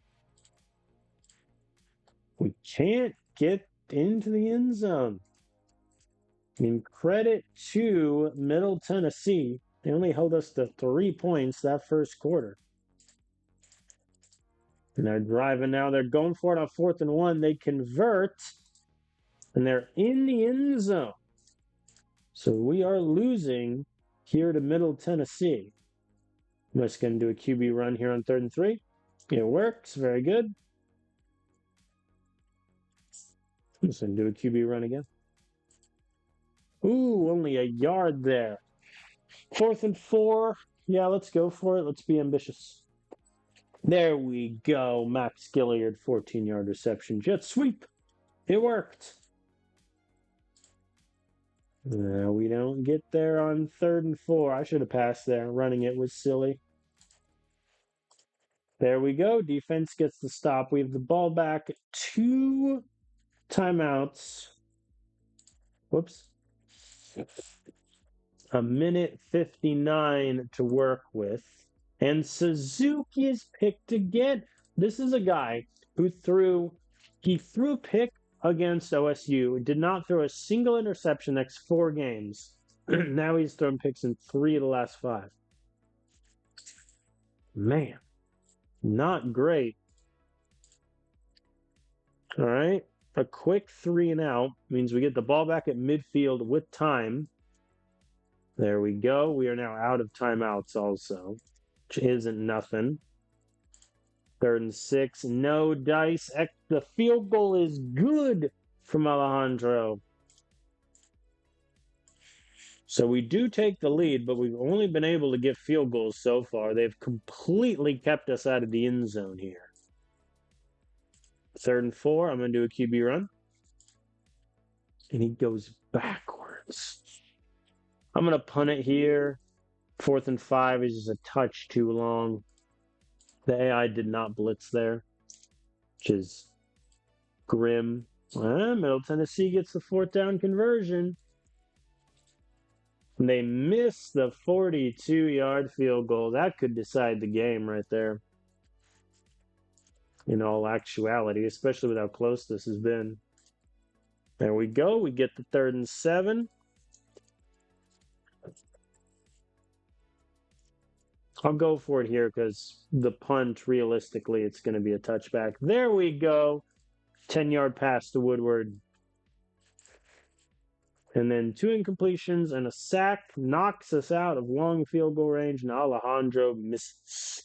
We can't get into the end zone. I mean, credit to Middle Tennessee. They only held us to 3 points that first quarter. And they're driving now. They're going for it on 4th and 1. They convert, and they're in the end zone. So we are losing here to Middle Tennessee. I'm just going to do a QB run here on 3rd and 3. It works. Very good. I'm just going to do a QB run again. Ooh, only a yard there. 4th and 4. Yeah, let's go for it. Let's be ambitious. There we go. Max Gilliard, 14-yard reception. Jet sweep. It worked. We don't get there on 3rd and 4. I should have passed there. Running it was silly. There we go. Defense gets the stop. We have the ball back. 2 timeouts. Whoops. A minute 59 to work with. And Suzuki is picked again. This is a guy who threw pick against OSU, did not throw a single interception next 4 games. Now he's thrown picks in 3 of the last 5. Man, not great. All right. A quick 3 and out means we get the ball back at midfield with time. There we go. We are now out of timeouts also, which isn't nothing. 3rd and 6. No dice. The field goal is good from Alejandro. So we do take the lead, but we've only been able to get field goals so far. They've completely kept us out of the end zone here. 3rd and 4. I'm going to do a QB run. And he goes backwards. I'm going to punt it here. 4th and 5 is just a touch too long. The AI did not blitz there, which is grim. Middle Tennessee gets the 4th down conversion. And they miss the 42-yard field goal. That could decide the game right there. In all actuality, especially with how close this has been. There we go. We get the 3rd and 7. I'll go for it here because the punt, realistically, it's going to be a touchback. There we go. 10-yard pass to Woodward. And then 2 incompletions and a sack knocks us out of long field goal range, and Alejandro misses.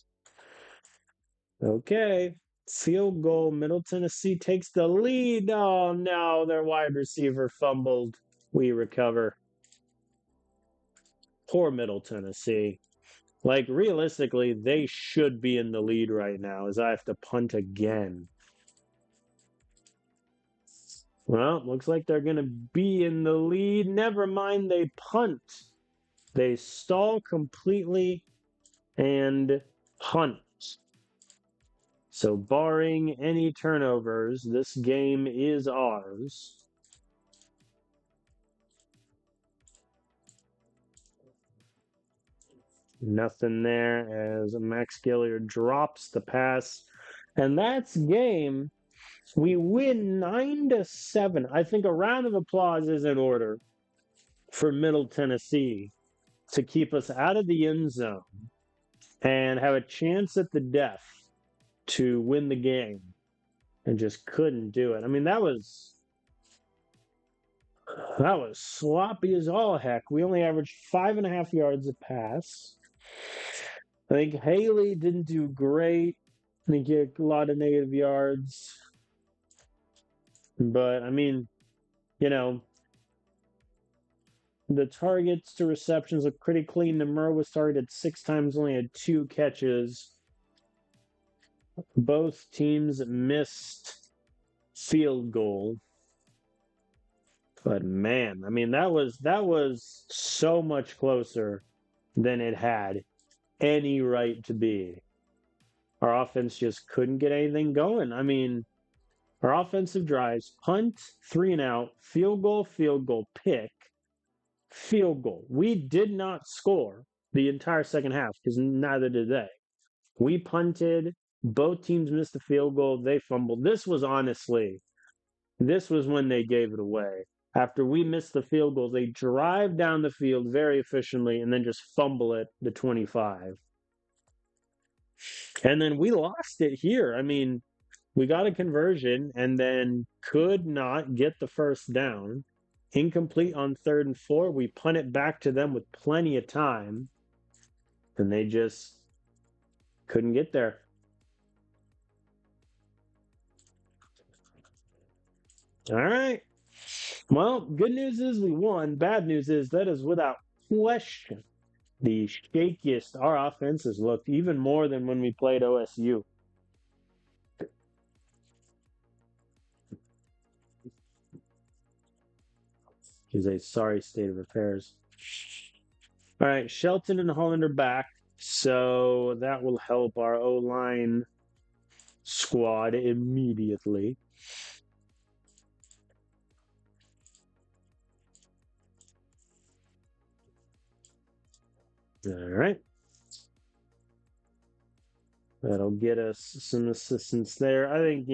Okay. Field goal. Middle Tennessee takes the lead. Oh, no. Their wide receiver fumbled. We recover. Poor Middle Tennessee. Like, realistically, they should be in the lead right now as I have to punt again. Well, looks like they're going to be in the lead. Never mind, they punt. They stall completely and punt. So barring any turnovers, this game is ours. Nothing there as Max Gilliard drops the pass. And that's game. We win 9-7. I think a round of applause is in order for Middle Tennessee to keep us out of the end zone and have a chance at the death to win the game, and just couldn't do it. I mean, that was sloppy as all heck. We only averaged 5.5 yards a pass. I think Haley didn't do great. I think he had a lot of negative yards. But, I mean, you know, the targets to receptions look pretty clean. Nemur was targeted 6 times, only had 2 catches. Both teams missed field goal. But man, I mean, that was so much closer than it had any right to be. Our offense just couldn't get anything going. I mean, our offensive drives: punt, 3 and out, field goal, pick, field goal. We did not score the entire second half because neither did they. We punted. Both teams missed the field goal. They fumbled. This was when they gave it away. After we missed the field goal, they drive down the field very efficiently and then just fumble it to 25. And then we lost it here. I mean, we got a conversion and then could not get the first down. Incomplete on 3rd and 4. We punt it back to them with plenty of time. And they just couldn't get there. All right. Well, good news is we won. Bad news is that is without question the shakiest our offense has looked, even more than when we played OSU. is a sorry state of affairs. All right, Shelton and Holland are back, so that will help our O-line squad immediately. All right. That'll get us some assistance there. I think,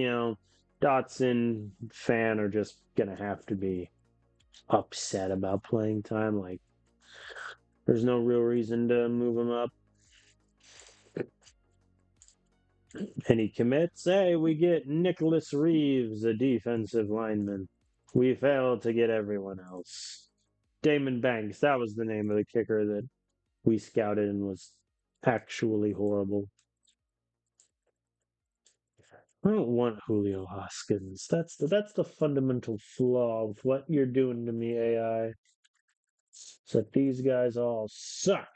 Dotson, Fan are just going to have to be upset about playing time. Like, there's no real reason to move them up. And he commits. Hey, we get Nicholas Reeves, a defensive lineman. We failed to get everyone else. Damon Banks, that was the name of the kicker that we scouted and was actually horrible. I don't want Julio Hoskins. That's the fundamental flaw of what you're doing to me, AI. It's that these guys all suck.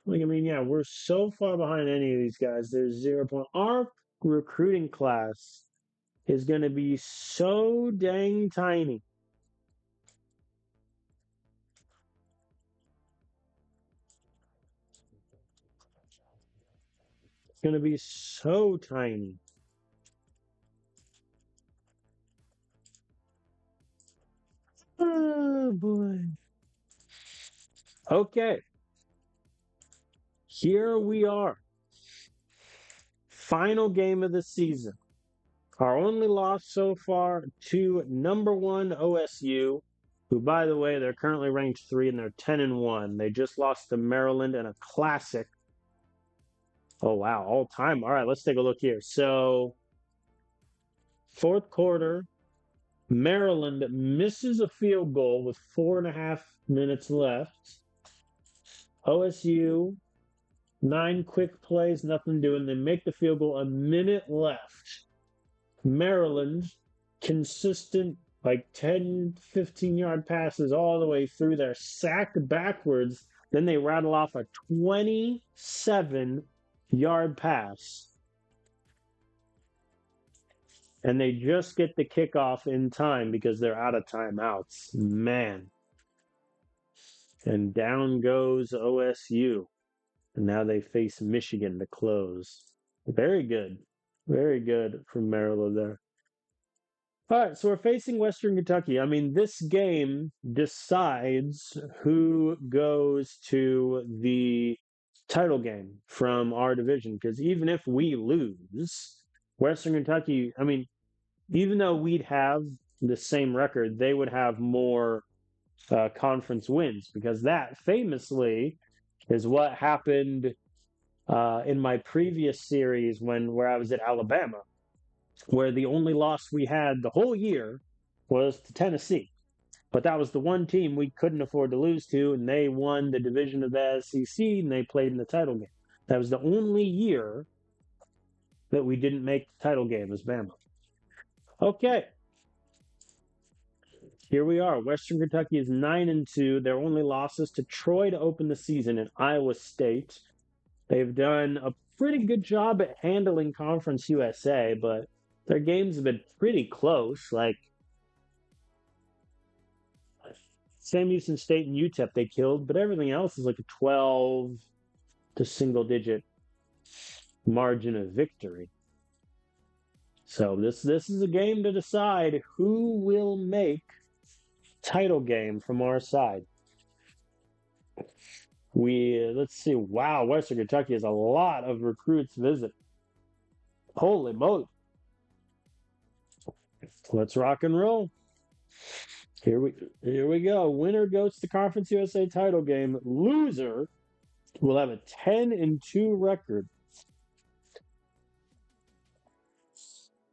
Like, I mean, yeah, we're so far behind any of these guys. There's 0 point. Our recruiting class is going to be so dang tiny. It's going to be so tiny. Oh, boy. Okay. Here we are. Final game of the season. Our only loss so far to number 1 OSU, who, by the way, they're currently ranked 3 and they're 10-1. They just lost to Maryland in a classic. Oh, wow. All time. All right, let's take a look here. So, fourth quarter, Maryland misses a field goal with 4.5 minutes left. OSU, 9 quick plays, nothing doing. They make the field goal, a minute left. Maryland, consistent, like 10, 15-yard passes all the way through there, sacked backwards. Then they rattle off a 27-yard pass. And they just get the kickoff in time because they're out of timeouts. Man. And down goes OSU. And now they face Michigan to close. Very good. Very good from Maryland there. All right, so we're facing Western Kentucky. I mean, this game decides who goes to the title game from our division. Because even if we lose, Western Kentucky, I mean, even though we'd have the same record, they would have more conference wins. Because that famously is what happened in my previous series where I was at Alabama, where the only loss we had the whole year was to Tennessee. But that was the one team we couldn't afford to lose to, and they won the division of the SEC, and they played in the title game. That was the only year that we didn't make the title game as Bama. Okay. Here we are. Western Kentucky is 9-2. Their only losses to Troy to open the season and Iowa State. They've done a pretty good job at handling Conference USA, but their games have been pretty close. Like Sam Houston State and UTEP they killed, but everything else is like a 12 to single digit margin of victory. So this is a game to decide who will make title game from our side. Let's see. Wow, Western Kentucky has a lot of recruits visit. Holy moly. Let's rock and roll. Here we go. Winner goes to Conference USA title game. Loser will have a 10-2 record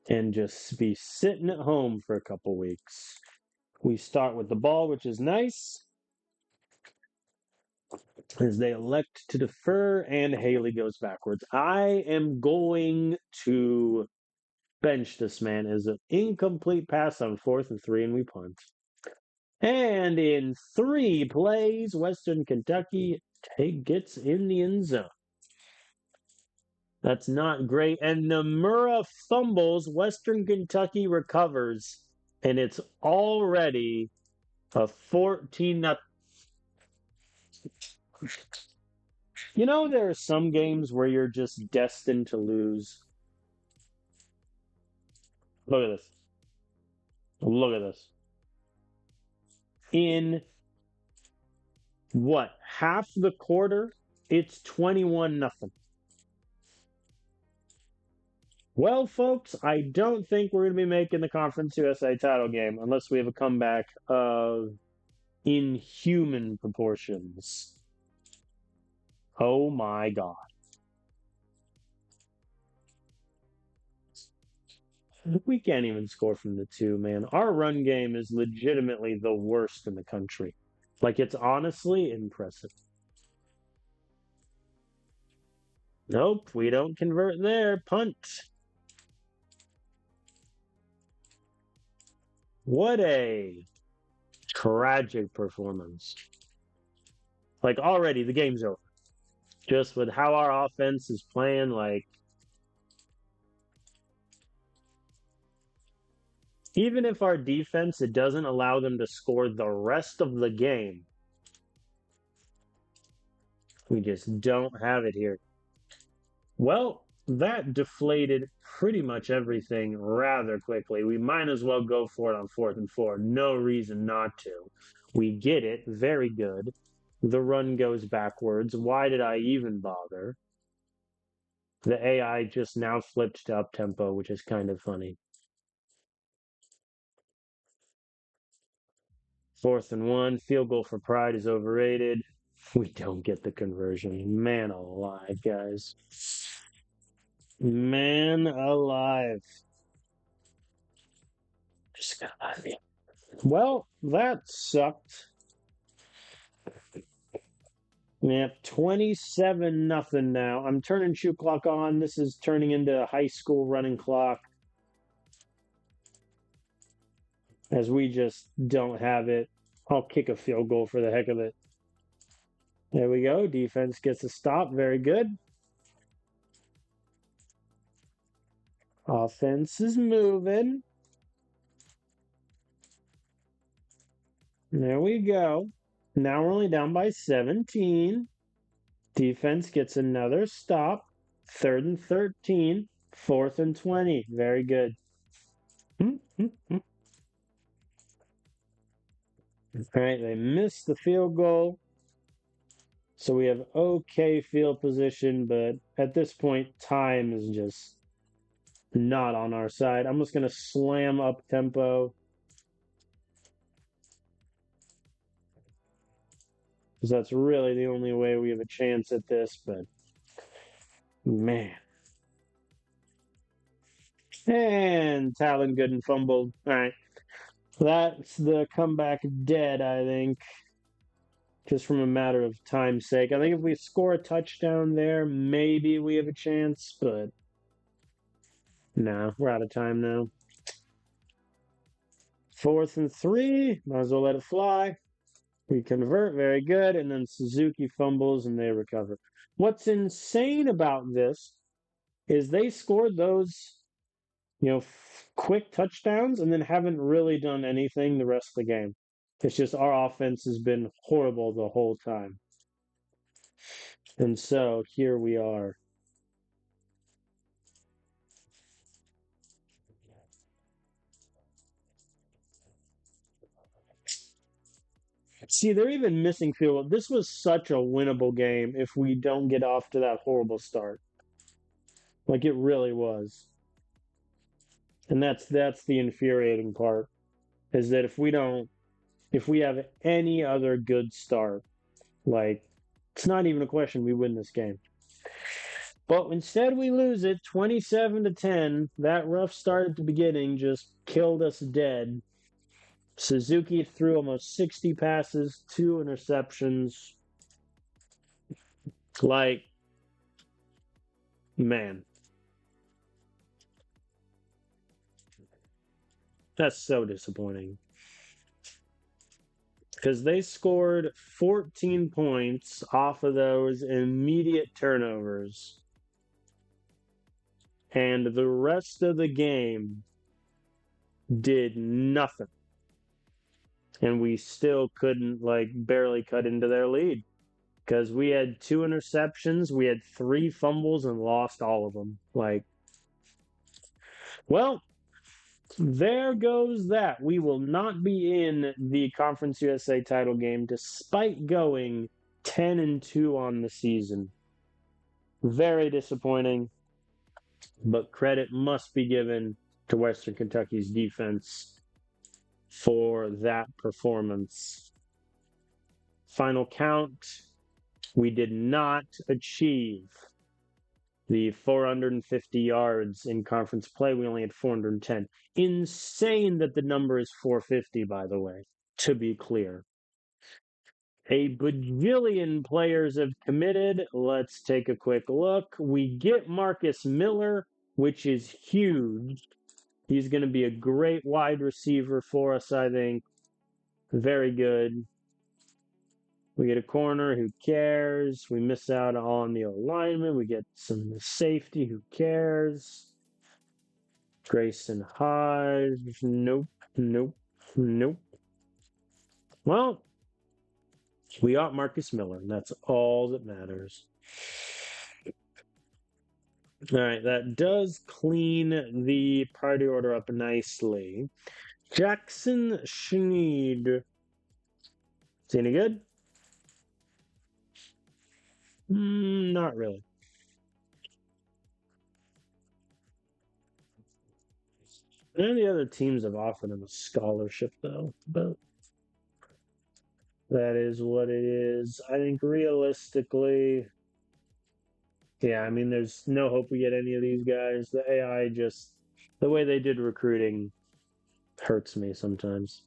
and just be sitting at home for a couple weeks. We start with the ball, which is nice, as they elect to defer, and Haley goes backwards. I am going to bench this man as an incomplete pass on 4th and 3, and we punt. And in 3 plays, Western Kentucky gets in the end zone. That's not great. And Nomura fumbles. Western Kentucky recovers. And it's already a 14 0. You know, there are some games where you're just destined to lose. Look at this. Look at this. In what, half the quarter, it's 21 nothing. Well, folks, I don't think we're going to be making the Conference USA title game unless we have a comeback of inhuman proportions. Oh my God. We can't even score from the two, man. Our run game is legitimately the worst in the country. Like, it's honestly impressive. Nope, we don't convert there. Punt. What a tragic performance. Like, already the game's over. Just with how our offense is playing, like, even if our defense, it doesn't allow them to score the rest of the game, we just don't have it here. Well, that deflated pretty much everything rather quickly. We might as well go for it on 4th and 4. No reason not to. We get it. Very good. The run goes backwards. Why did I even bother? The AI just now flipped to up tempo, which is kind of funny. 4th and 1. Field goal for pride is overrated. We don't get the conversion. Man alive, guys. Man alive. Just got out of here. Well, that sucked. We have 27 nothing now. I'm turning shoot clock on. This is turning into a high school running clock. As we just don't have it. I'll kick a field goal for the heck of it. There we go. Defense gets a stop. Very good. Offense is moving. There we go. Now we're only down by 17. Defense gets another stop. 3rd and 13. 4th and 20. Very good. All right, they missed the field goal. So we have okay field position, but at this point, time is just not on our side. I'm just going to slam up tempo. Because that's really the only way we have a chance at this, but man. And Talon Gooden fumbled. All right. That's the comeback dead, I think. Just from a matter of time's sake. I think if we score a touchdown there, maybe we have a chance, but no, we're out of time now. 4th and 3. Might as well let it fly. We convert, very good, and then Suzuki fumbles and they recover. What's insane about this is they scored those, quick touchdowns and then haven't really done anything the rest of the game. It's just our offense has been horrible the whole time. And so here we are. See, they're even missing field goal. This was such a winnable game if we don't get off to that horrible start. Like it really was. And that's the infuriating part. Is that if we have any other good start, like it's not even a question we win this game. But instead we lose it 27-10. That rough start at the beginning just killed us dead. Suzuki threw almost 60 passes, 2 interceptions. Like, man. That's so disappointing. Because they scored 14 points off of those immediate turnovers. And the rest of the game, did nothing. And we still couldn't, barely cut into their lead because we had 2 interceptions, we had 3 fumbles, and lost all of them. Well, there goes that. We will not be in the Conference USA title game despite going 10-2 on the season. Very disappointing, but credit must be given to Western Kentucky's defense for that performance. Final count, we did not achieve the 450 yards in conference play. We only had 410. Insane that the number is 450, by the way, to be clear. A bajillion players have committed. Let's take a quick look. We get Marcus Miller, which is huge. He's going to be a great wide receiver for us, I think. Very good. We get a corner, who cares? We miss out on the alignment. We get some safety, who cares? Grayson Hodge, nope, nope, nope. Well, we got Marcus Miller, and that's all that matters. All right, that does clean the priority order up nicely. Jackson Schneed. Is he any good? Not really. None of the other teams have offered him a scholarship, though, but that is what it is. I think realistically, yeah, I mean, there's no hope we get any of these guys. The AI just, the way they did recruiting hurts me sometimes.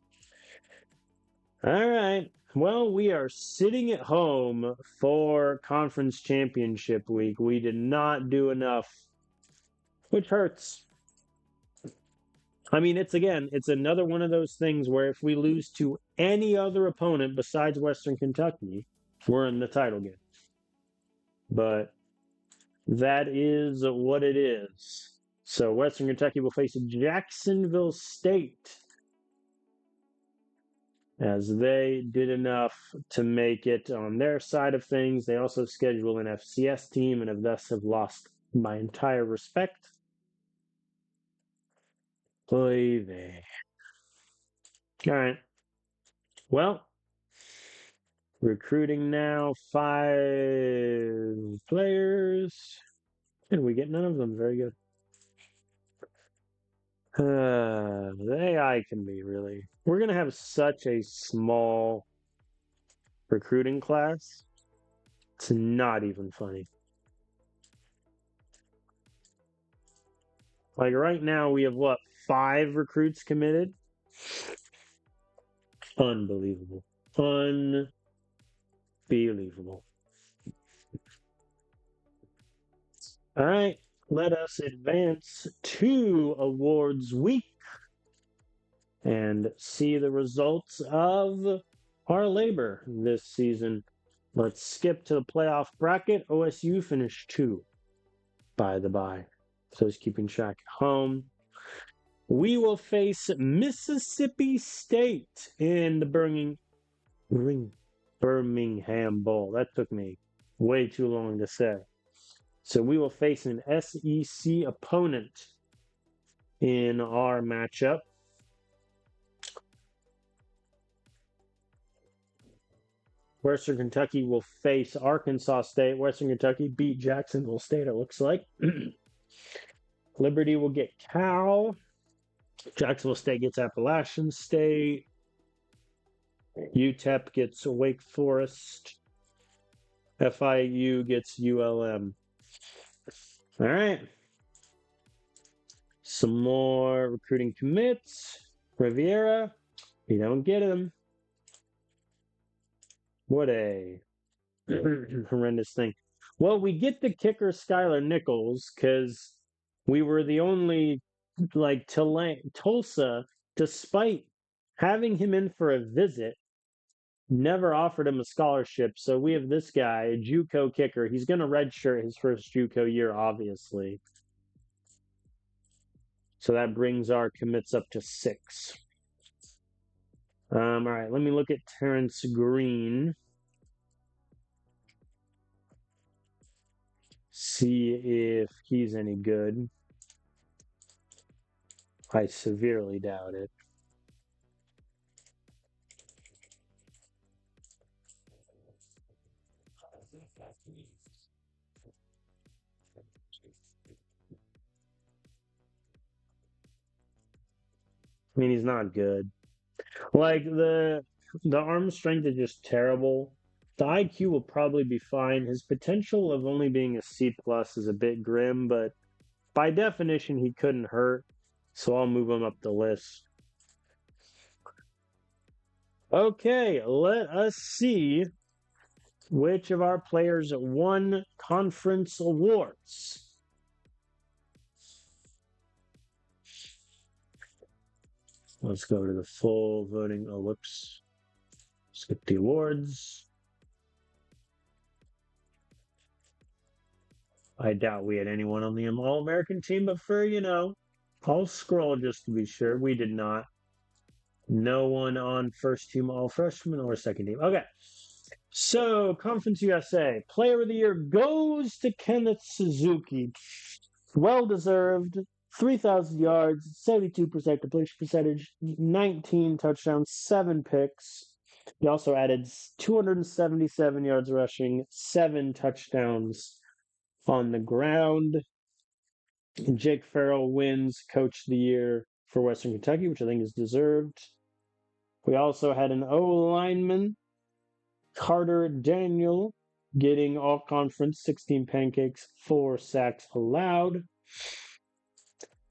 All right. Well, we are sitting at home for conference championship week. We did not do enough, which hurts. I mean, it's another one of those things where if we lose to any other opponent besides Western Kentucky, we're in the title game. But that is what it is. So Western Kentucky will face Jacksonville State, as they did enough to make it on their side of things. They also schedule an FCS team and have lost my entire respect. Oy vey. All right. Well, recruiting now 5 players, and we get none of them. Very good. The AI can be really. We're going to have such a small recruiting class. It's not even funny. Like right now, we have 5 recruits committed? Unbelievable. Unbelievable. All right, let us advance to awards week and see the results of our labor this season. Let's skip to the playoff bracket. OSU finished 2, by the by. So it's keeping track at home. We will face Mississippi State in the Birmingham Bowl. That took me way too long to say. So we will face an SEC opponent in our matchup. Western Kentucky will face Arkansas State. Western Kentucky beat Jacksonville State, it looks like. Liberty will get Cal. Jacksonville State gets Appalachian State. UTEP gets Wake Forest. FIU gets ULM. All right. Some more recruiting commits. Riviera, you don't get him. What a horrendous thing. Well, we get the kicker Skylar Nichols because we were the only, Tulsa, despite having him in for a visit, never offered him a scholarship. So we have this guy, a JUCO kicker. He's going to redshirt his first JUCO year, obviously. So that brings our commits up to 6. All right, let me look at Terrence Green. See if he's any good. I severely doubt it. I mean, he's not good. Like the arm strength is just terrible. The IQ will probably be fine. His potential of only being a C plus is a bit grim, but by definition, he couldn't hurt. So I'll move him up the list. Okay, let us see which of our players won conference awards. Let's go to the full voting. Oh, whoops. Skip the awards. I doubt we had anyone on the All-American team, but I'll scroll just to be sure. We did not. No one on first team All-Freshman or second team. Okay. So, Conference USA, Player of the Year goes to Kenneth Suzuki. Well deserved. 3,000 yards, 72% completion percentage, 19 touchdowns, 7 picks. He also added 277 yards rushing, 7 touchdowns on the ground. Jake Farrell wins Coach of the Year for Western Kentucky, which I think is deserved. We also had an O lineman, Carter Daniel, getting all conference, 16 pancakes, 4 sacks allowed.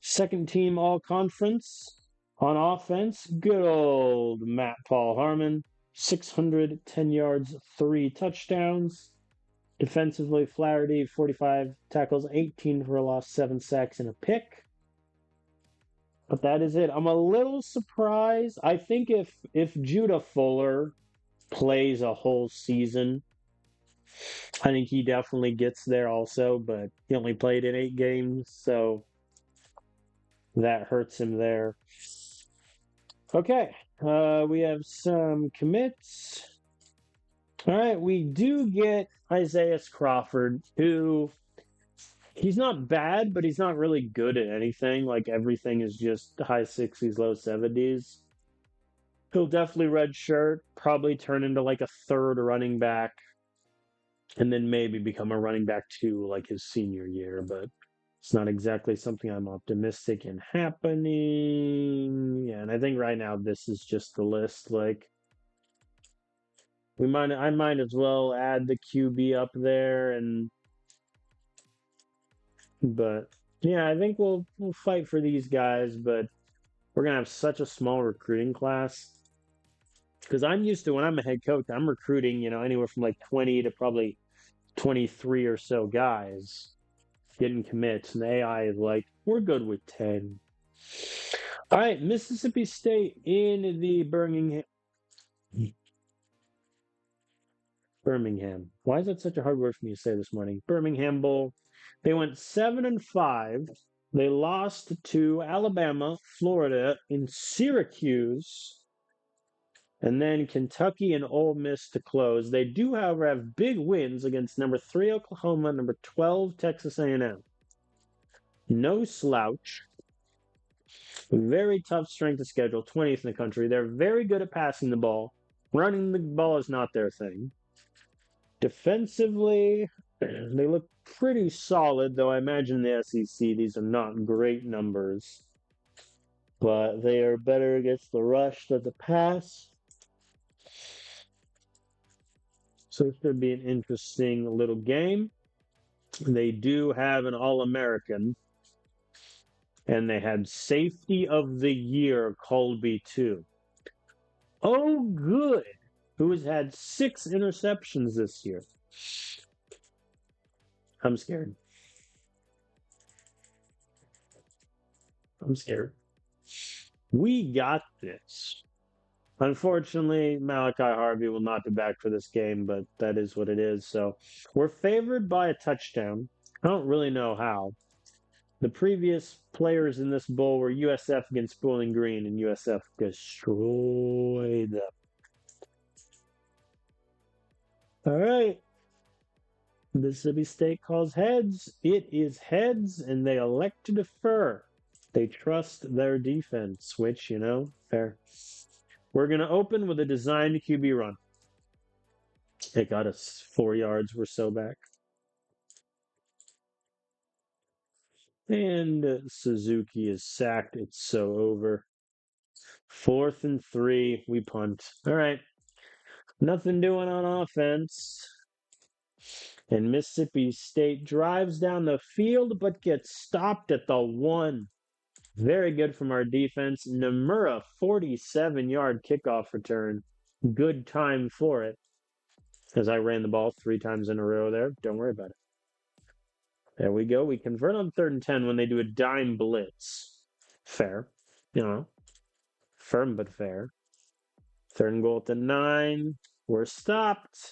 Second team all conference on offense, good old Matt Paul Harmon, 610 yards, 3 touchdowns. Defensively, Flaherty, 45 tackles, 18 for a loss, 7 sacks, and a pick. But that is it. I'm a little surprised. I think if Judah Fuller plays a whole season, I think he definitely gets there also, but he only played in 8 games, so that hurts him there. Okay, we have some commits. All right, we do get Isaiah Crawford, who he's not bad, but he's not really good at anything. Like everything is just high 60s, low 70s. He'll definitely redshirt, probably turn into like a third running back, and then maybe become a running back too, like his senior year. But it's not exactly something I'm optimistic in happening. Yeah, and I think right now this is just the list. Like I might as well add the QB up there, but yeah, I think we'll fight for these guys, but we're gonna have such a small recruiting class. Because I'm used to when I'm a head coach, I'm recruiting, anywhere from like 20 to probably 23 or so guys getting commits, and the AI is like, we're good with 10. All right, Mississippi State in the Birmingham. Why is that such a hard word for me to say this morning? Birmingham Bowl. They went 7-5. They lost to Alabama, Florida, in Syracuse, and then Kentucky and Ole Miss to close. They do, however, have big wins against number 3 Oklahoma, number 12 Texas A&M. No slouch. Very tough strength of schedule, 20th in the country. They're very good at passing the ball. Running the ball is not their thing. Defensively, they look pretty solid, though I imagine the SEC, these are not great numbers. But they are better against the rush than the pass. So it should be an interesting little game. They do have an All-American. And they had Safety of the Year, Colby, too. Oh, good. Who has had 6 interceptions this year. I'm scared. We got this. Unfortunately, Malachi Harvey will not be back for this game, but that is what it is. So we're favored by a touchdown. I don't really know how. The previous players in this bowl were USF against Bowling Green, and USF destroyed them. All right. Mississippi State calls heads. It is heads, and they elect to defer. They trust their defense, which, fair. We're going to open with a designed QB run. It got us 4 yards. We're so back. And Suzuki is sacked. It's so over. 4th and 3. We punt. All right. Nothing doing on offense. And Mississippi State drives down the field but gets stopped at the 1. Very good from our defense. Nomura, 47-yard kickoff return. Good time for it. As I ran the ball 3 times in a row there. Don't worry about it. There we go. We convert on 3rd and 10 when they do a dime blitz. Fair. Firm but fair. 3rd and goal at the 9. We're stopped.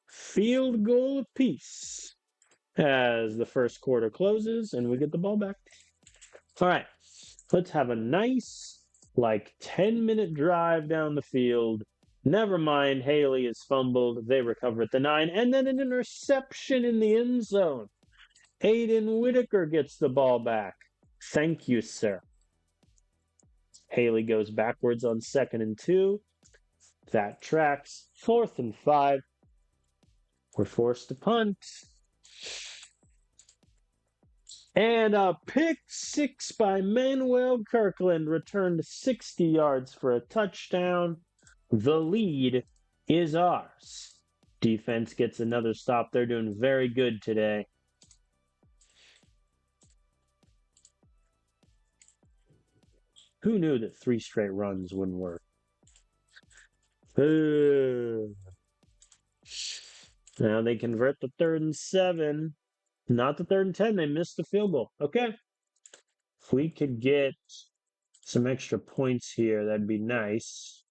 Field goal apiece as the first quarter closes and we get the ball back. All right. Let's have a nice, 10-minute drive down the field. Never mind, Haley is fumbled. They recover at the 9. And then an interception in the end zone. Aiden Whitaker gets the ball back. Thank you, sir. Haley goes backwards on 2nd and 2. That tracks. 4th and 5. We're forced to punt. And a pick 6 by Manuel Kirkland returned 60 yards for a touchdown. The lead is ours. Defense gets another stop. They're doing very good today. Who knew that 3 straight runs wouldn't work? Now they convert the 3rd and 7. Not the 3rd and 10. They missed the field goal. Okay. If we could get some extra points here, that'd be nice.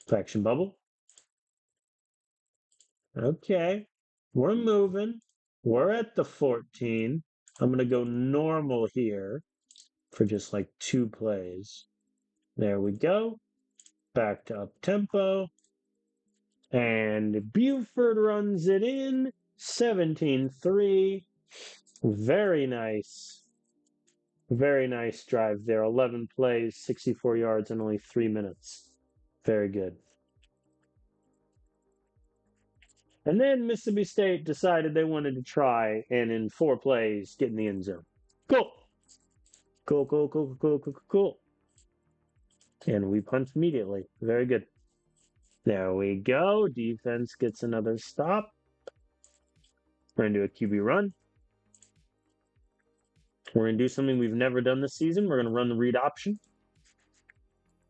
Faction bubble. Okay. We're moving. We're at the 14. I'm going to go normal here for just 2 plays. There we go. Back to up tempo. And Buford runs it in. 17-3. Very nice. Very nice drive there. 11 plays, 64 yards, and only 3 minutes. Very good. And then Mississippi State decided they wanted to try, and in 4 plays, get in the end zone. Cool. Cool. And we punt immediately. Very good. There we go. Defense gets another stop. We're going to do a QB run. We're going to do something we've never done this season. We're going to run the read option.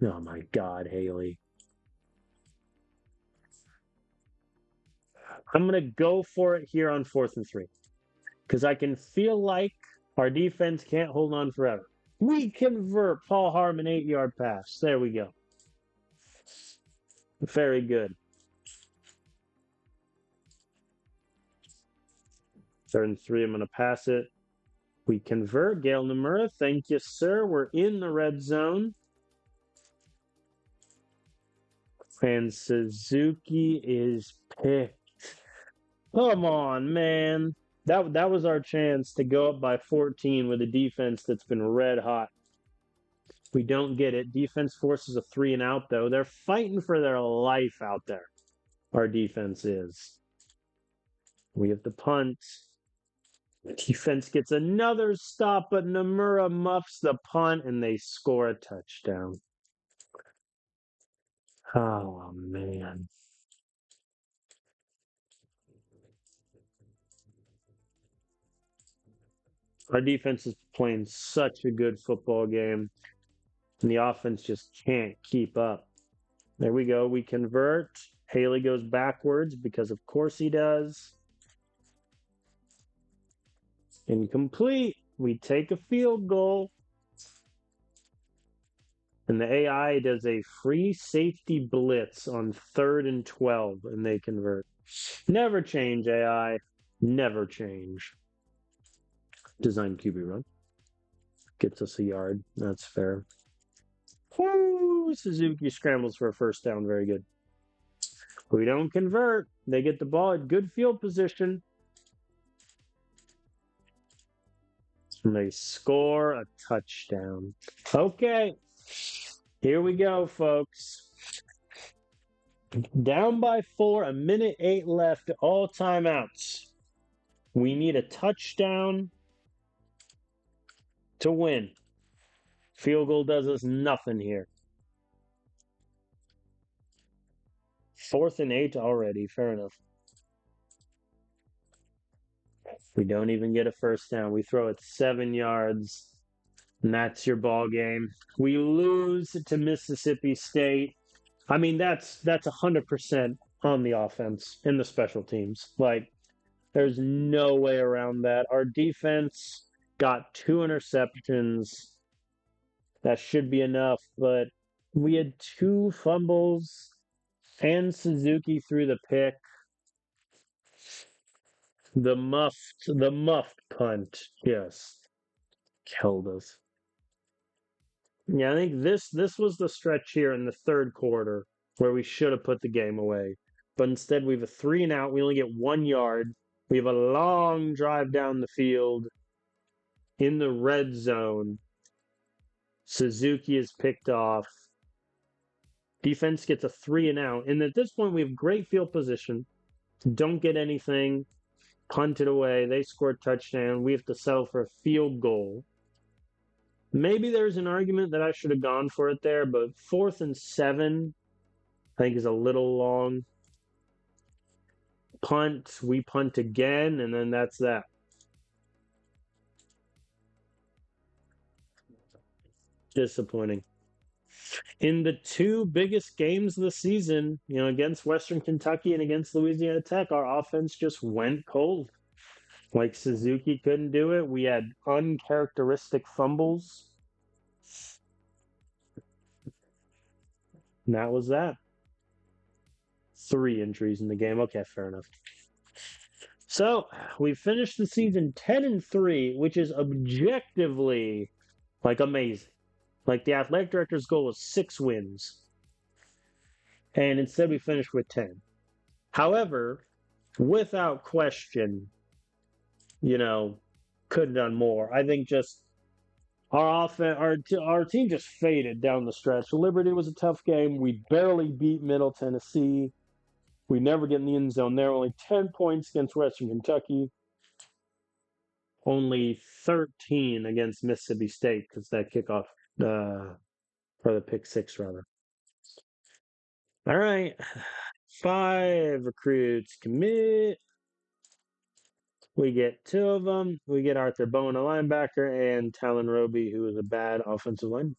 Oh my God, Haley. I'm going to go for it here on 4th and 3. Because I can feel like our defense can't hold on forever. We convert. Paul Harmon, 8-yard pass. There we go. Very good. 3rd and 3, I'm going to pass it. We convert. Gail Nomura, thank you, sir. We're in the red zone. And Suzuki is picked. Come on, man. That was our chance to go up by 14 with a defense that's been red hot. We don't get it. Defense forces a 3 and out, though. They're fighting for their life out there. Our defense is. We have the punt. Defense gets another stop, but Nomura muffs the punt, and they score a touchdown. Oh, man. Our defense is playing such a good football game, and the offense just can't keep up. There we go. We convert. Haley goes backwards because, of course, he does. Incomplete. We take a field goal. And the AI does a free safety blitz on 3rd and 12, and they convert. Never change, AI. Never change. Design QB run. Gets us a yard. That's fair. Woo! Suzuki scrambles for a first down. Very good. We don't convert. They get the ball at good field position. And they score a touchdown. Okay. Here we go, folks. Down by 4, a minute 8 left, all timeouts. We need a touchdown to win. Field goal does us nothing here. 4th and 8 already. Fair enough. We don't even get a first down. We throw it 7 yards, and that's your ball game. We lose to Mississippi State. I mean, that's 100% on the offense in the special teams. Like, there's no way around that. Our defense got 2 interceptions. That should be enough, but we had 2 fumbles and Suzuki threw the pick. The muffed punt, yes, killed us. Yeah, I think this was the stretch here in the third quarter where we should have put the game away. But instead we have a 3 and out. We only get 1 yard. We have a long drive down the field in the red zone. Suzuki is picked off. Defense gets a 3 and out. And at this point we have great field position. Don't get anything. Punt it away. They score a touchdown. We have to settle for a field goal. Maybe there's an argument that I should have gone for it there, but 4th and 7, I think, is a little long. Punt, we punt again, and then that's that. Disappointing. In the 2 biggest games of the season, against Western Kentucky and against Louisiana Tech, our offense just went cold. Like Suzuki couldn't do it. We had uncharacteristic fumbles. And that was that. 3 injuries in the game. Okay, fair enough. So we finished the season 10-3, which is objectively amazing. Like the athletic director's goal was 6 wins. And instead we finished with 10. However, without question, could have done more. I think just our offense, our team just faded down the stretch. Liberty was a tough game. We barely beat Middle Tennessee. We never get in the end zone there. Only 10 points against Western Kentucky. Only 13 against Mississippi State because that kickoff, or the pick 6 rather. All right, 5 recruits commit. We get 2 of them. We get Arthur Bowen, a linebacker, and Talon Roby, who is a bad offensive line.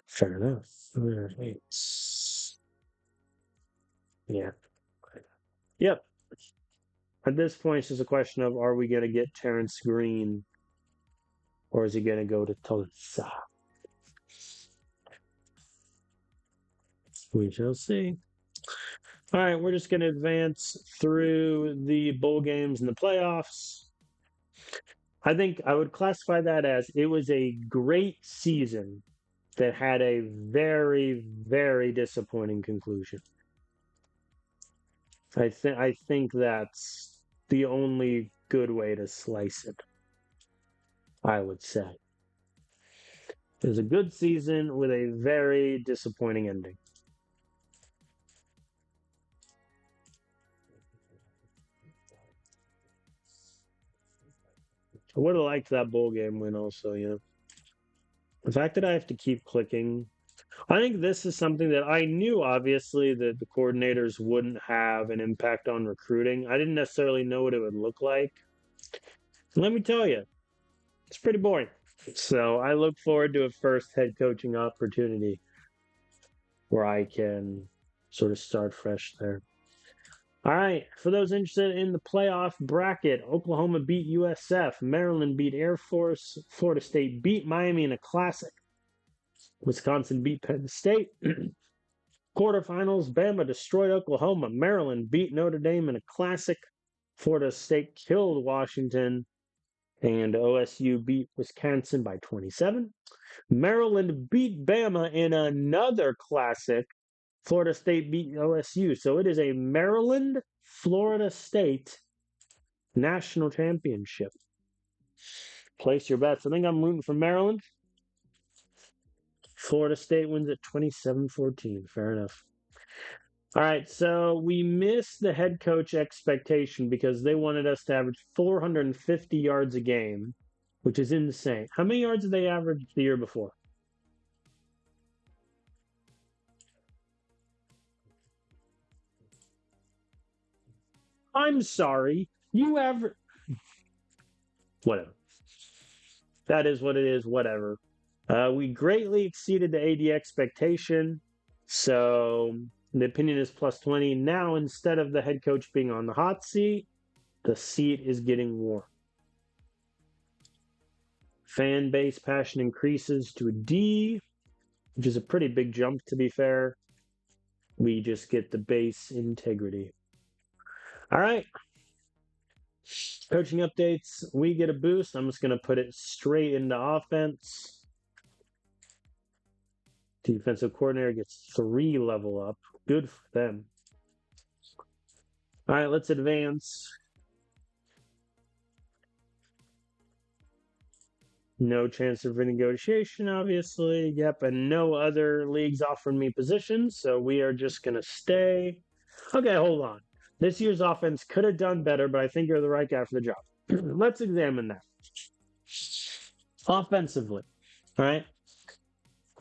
Fair enough. All right. Yeah. Yep. At this point, it's just a question of, are we going to get Terrence Green, or is he going to go to Tulsa? We shall see. All right, we're just going to advance through the bowl games and the playoffs. I think I would classify that as it was a great season that had a very, very disappointing conclusion. I think that's the only good way to slice it, I would say. It was a good season with a very disappointing ending. I would have liked that bowl game win also, The fact that I have to keep clicking. I think this is something that I knew, obviously, that the coordinators wouldn't have an impact on recruiting. I didn't necessarily know what it would look like. And let me tell you, it's pretty boring. So I look forward to a first head coaching opportunity where I can sort of start fresh there. All right, for those interested in the playoff bracket, Oklahoma beat USF, Maryland beat Air Force, Florida State beat Miami in a classic, Wisconsin beat Penn State. Quarterfinals, Bama destroyed Oklahoma, Maryland beat Notre Dame in a classic, Florida State killed Washington, And OSU beat Wisconsin by 27. Maryland beat Bama in another classic. Florida State beat OSU. So it is a Maryland Florida State national championship. Place your bets. I think I'm rooting for Maryland. Florida State wins at 27-14. Fair enough. All right, so we missed the head coach expectation because they wanted us to average 450 yards a game, which is insane. How many yards did they average the year before? I'm sorry. You average. Whatever. That is what it is. Whatever. We greatly exceeded the AD expectation. So the opinion is plus 20. Now, instead of the head coach being on the hot seat, the seat is getting warm. Fan base passion increases to a D, which is a pretty big jump, to be fair. We just get the base integrity. All right. Coaching updates. We get a boost. I'm just going to put it straight into offense. Defensive coordinator gets 3 level up. Good for them. All right, let's advance. No chance of renegotiation, obviously. Yep, and no other leagues offering me positions, so we are just going to stay. Okay, hold on. This year's offense could have done better, but I think you're the right guy for the job. Let's examine that. Offensively, all right?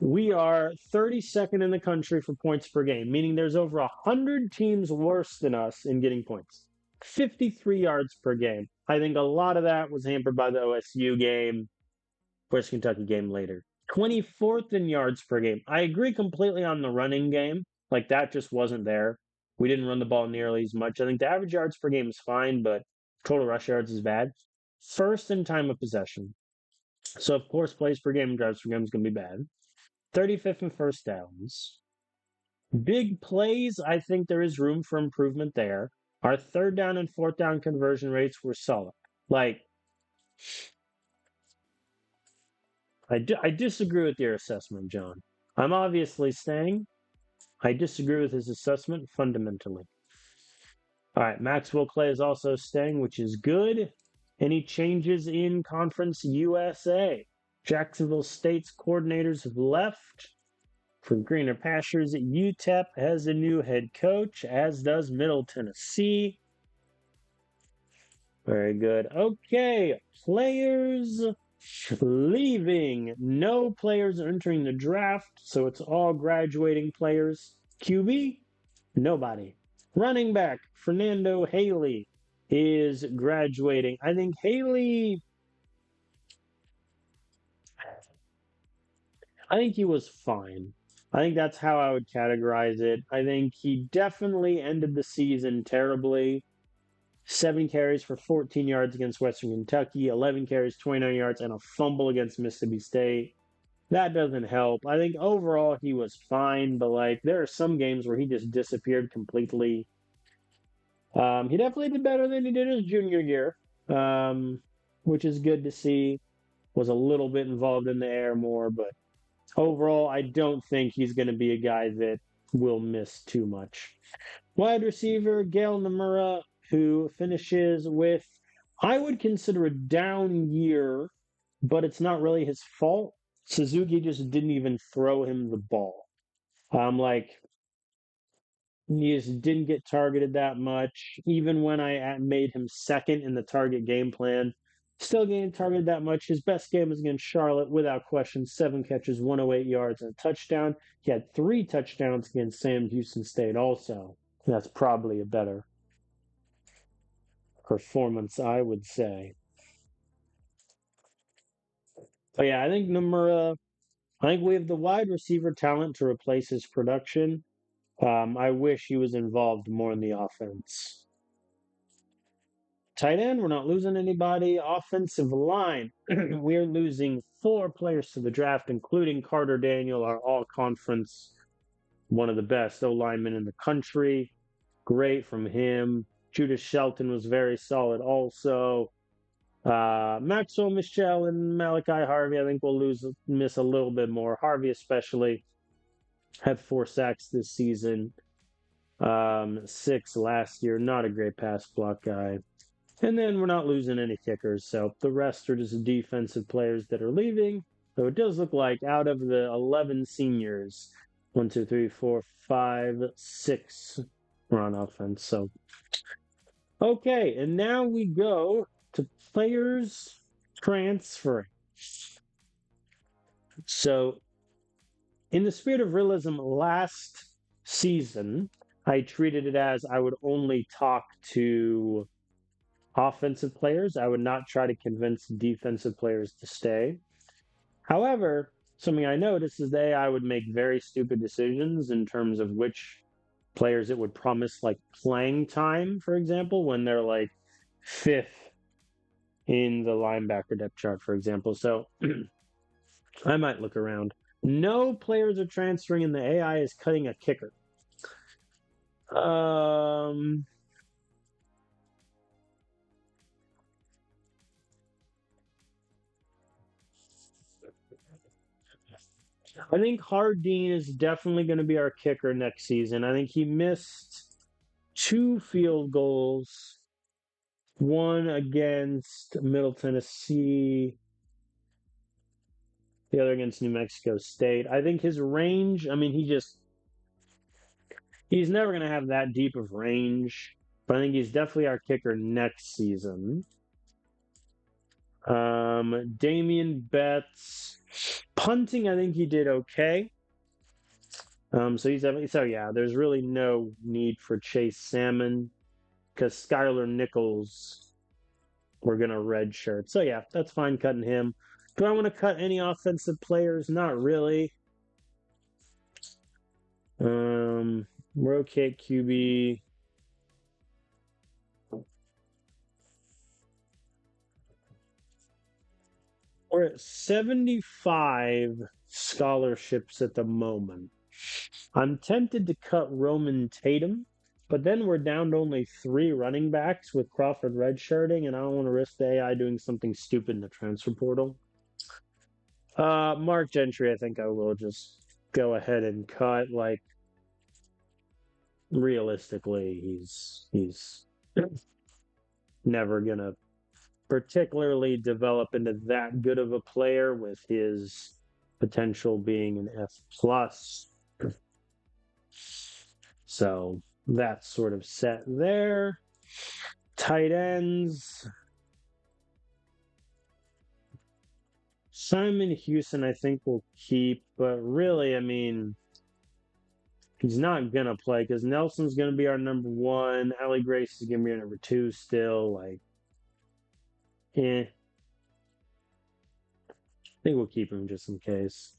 We are 32nd in the country for points per game, meaning there's over 100 teams worse than us in getting points. 53 yards per game. I think a lot of that was hampered by the OSU game, West Kentucky game later. 24th in yards per game. I agree completely on the running game. Like, that just wasn't there. We didn't run the ball nearly as much. I think the average yards per game is fine, but total rush yards is bad. First in time of possession. So, of course, plays per game and drives per game is going to be bad. 35th in first downs. Big plays, I think there is room for improvement there. Our third down and fourth down conversion rates were solid. Like, I disagree with your assessment, John. I'm obviously saying I disagree with his assessment fundamentally. All right, Maxwell Clay is also staying, which is good. Any changes in Conference USA? Jacksonville State's coordinators have left for greener pastures. UTEP has a new head coach, as does Middle Tennessee. Very good. Okay, players leaving. No players are entering the draft, so it's all graduating players. QB, nobody. Running back, Fernando Haley is graduating. I think Haley, I think he was fine. I think that's how I would categorize it. I think he definitely ended the season terribly. 7 carries for 14 yards against Western Kentucky, 11 carries, 29 yards, and a fumble against Mississippi State. That doesn't help. I think overall he was fine, but like there are some games where he just disappeared completely. He definitely did better than he did his junior year, which is good to see. Was a little bit involved in the air more, but overall, I don't think he's going to be a guy that will miss too much. Wide receiver, Gale Namura, who finishes with, I would consider a down year, but it's not really his fault. Suzuki just didn't even throw him the ball. Like, he just didn't get targeted that much. Even when I made him second in the target game plan, still getting targeted that much. His best game was against Charlotte, without question. 7 catches, 108 yards, and a touchdown. He had 3 touchdowns against Sam Houston State also. That's probably a better performance, I would say. But yeah, I think Nomura, I think we have the wide receiver talent to replace his production. I wish he was involved more in the offense. Tight end, we're not losing anybody. Offensive line, we're losing 4 players to the draft, including Carter Daniel, our all conference, one of the best O linemen in the country. Great from him. Judas Shelton was very solid also. Maxwell Michelle and Malachi Harvey, I think we'll miss a little bit more. Harvey especially had 4 sacks this season, 6 last year. Not a great pass block guy. And then we're not losing any kickers, so the rest are just defensive players that are leaving. So it does look like out of the 11 seniors, 1, 2, 3, 4, 5, 6 are on offense. So okay, and now we go to players transferring. So, in the spirit of realism, last season, I treated it as I would only talk to offensive players. I would not try to convince defensive players to stay. However, something I noticed is that I would make very stupid decisions in terms of which players it would promise, like playing time, for example, when they're like fifth in the linebacker depth chart, for example. So I might look around. No players are transferring, and the AI is cutting a kicker. I think Hardeen is definitely going to be our kicker next season. I think he missed 2 field goals, one against Middle Tennessee, the other against New Mexico State. I think his range, I mean, he's never going to have that deep of range, but I think he's definitely our kicker next season. Damian Betts, punting, I think he did okay. So yeah, there's really no need for Chase Salmon because Skylar Nichols we're gonna redshirt. So yeah, that's fine cutting him. Do I want to cut any offensive players? Not really. We're okay at QB. We're at 75 scholarships at the moment. I'm tempted to cut Roman Tatum, but then we're down to only 3 running backs with Crawford redshirting, and I don't want to risk the AI doing something stupid in the transfer portal. Mark Gentry, I think I will just go ahead and cut. Like, realistically, he's never gonna particularly develop into that good of a player with his potential being an F plus. So that's sort of set there. Tight ends. Simon Houston, I think, will keep, but really, I mean, he's not gonna play because Nelson's gonna be our number 1. Allie Grace is gonna be our number 2 still. Like, I think we'll keep him just in case.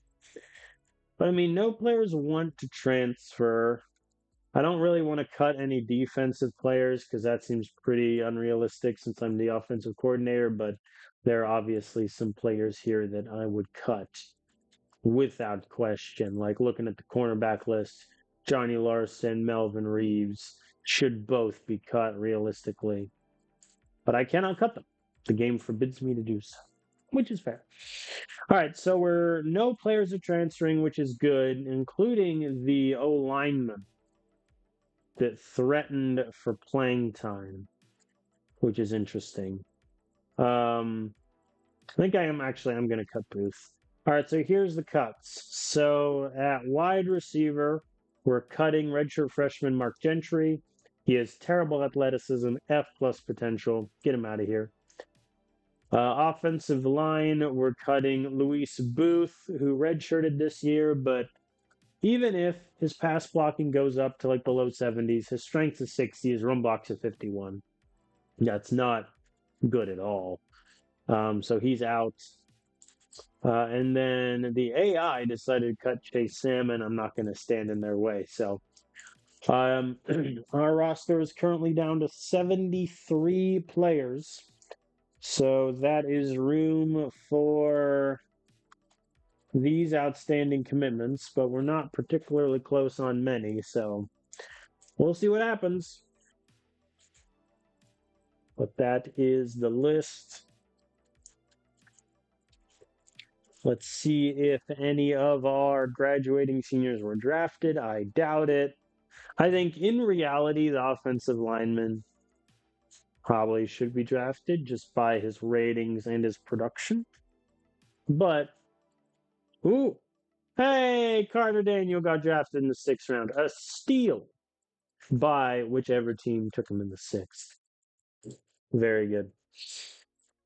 But I mean, no players want to transfer. I don't really want to cut any defensive players because that seems pretty unrealistic since I'm the offensive coordinator, but there are obviously some players here that I would cut without question. Like looking at the cornerback list, Johnny Larson, Melvin Reeves should both be cut realistically. But I cannot cut them. The game forbids me to do so, which is fair. All right, so no players are transferring, which is good, including the O lineman that threatened for playing time, which is interesting. I think I'm going to cut Booth. All right, so here's the cuts. So at wide receiver, we're cutting redshirt freshman Mark Gentry. He has terrible athleticism, F plus potential. Get him out of here. Offensive line, we're cutting Luis Booth, who redshirted this year, but even if his pass blocking goes up to like the low 70s, his strength is 60, his run block's at 51. That's not good at all. So he's out. And then the AI decided to cut Chase Salmon. I'm not going to stand in their way. So our roster is currently down to 73 players. So that is room for these outstanding commitments, but we're not particularly close on many. So we'll see what happens. But that is the list Let's see if any of our graduating seniors were drafted. I doubt it. I think in reality, the offensive lineman probably should be drafted just by his ratings and his production. But, ooh, hey, Carter Daniel got drafted in the 6th round. A steal by whichever team took him in the 6th. Very good.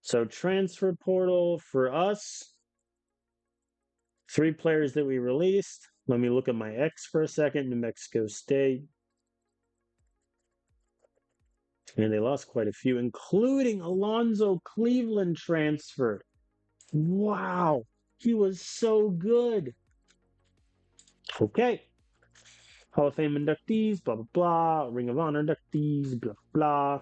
So, transfer portal for us, 3 players that we released. Let me look at my X for a second. New Mexico State. And they lost quite a few, including Alonzo Cleveland transferred. Wow. He was so good. Okay. Hall of Fame inductees, blah, blah, blah. Ring of Honor inductees, blah, blah.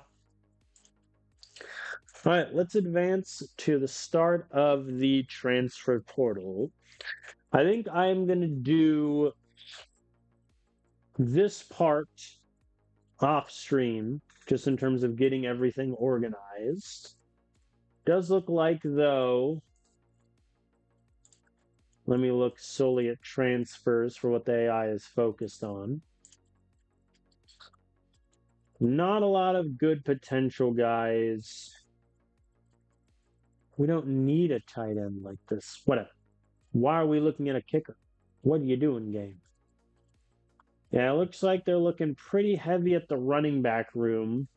All right, let's advance to the start of the transfer portal. I think I'm going to do this part off stream, just in terms of getting everything organized. Does look like, though, let me look solely at transfers for what the AI is focused on. Not a lot of good potential guys. We don't need a tight end like this. Whatever. Why are we looking at a kicker? What are you doing, game? Yeah, it looks like they're looking pretty heavy at the running back room,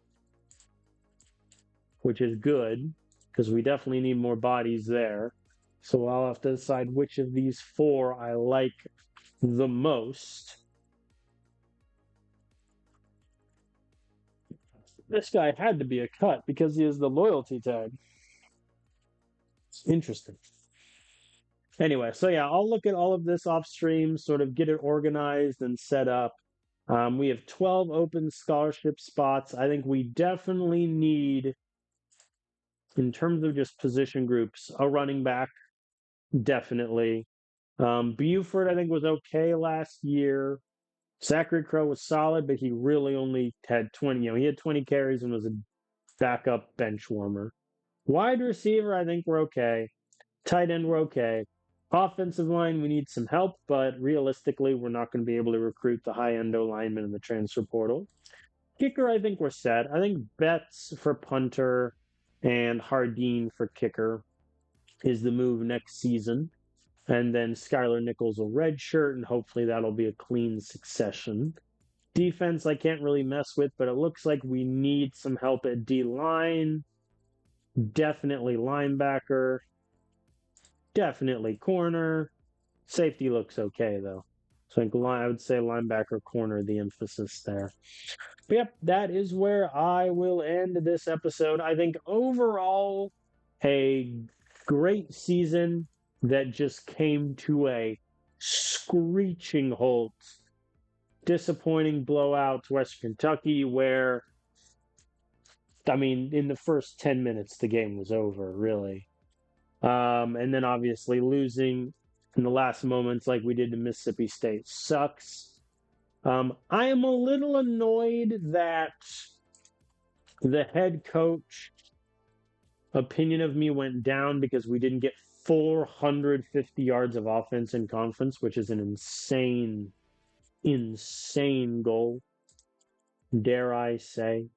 which is good, because we definitely need more bodies there. So I'll have to decide which of these 4 I like the most. This guy had to be a cut because he has the loyalty tag. Interesting. Anyway, so yeah, I'll look at all of this off stream, sort of get it organized and set up. We have 12 open scholarship spots. I think we definitely need, in terms of just position groups, a running back, definitely. Buford, I think, was okay last year. Zachary Crowe was solid, but he really only had 20. He had 20 carries and was a backup bench warmer. Wide receiver, I think we're okay. Tight end, we're okay. Offensive line, we need some help, but realistically, we're not going to be able to recruit the high-end O-lineman in the transfer portal. Kicker, I think we're set. I think Betts for punter and Hardeen for kicker is the move next season. And then Skylar Nichols will redshirt, and hopefully that'll be a clean succession. Defense, I can't really mess with, but it looks like we need some help at D-line. Definitely linebacker. Definitely corner. Safety looks okay, though. So I would say linebacker, corner, the emphasis there. But yep, that is where I will end this episode. I think overall, a great season that just came to a screeching halt. Disappointing blowout to Western Kentucky, where, I mean, in the first 10 minutes, the game was over, really. And then obviously losing in the last moments like we did to Mississippi State sucks. I am a little annoyed that the head coach opinion of me went down because we didn't get 450 yards of offense in conference, which is an insane goal, dare I say.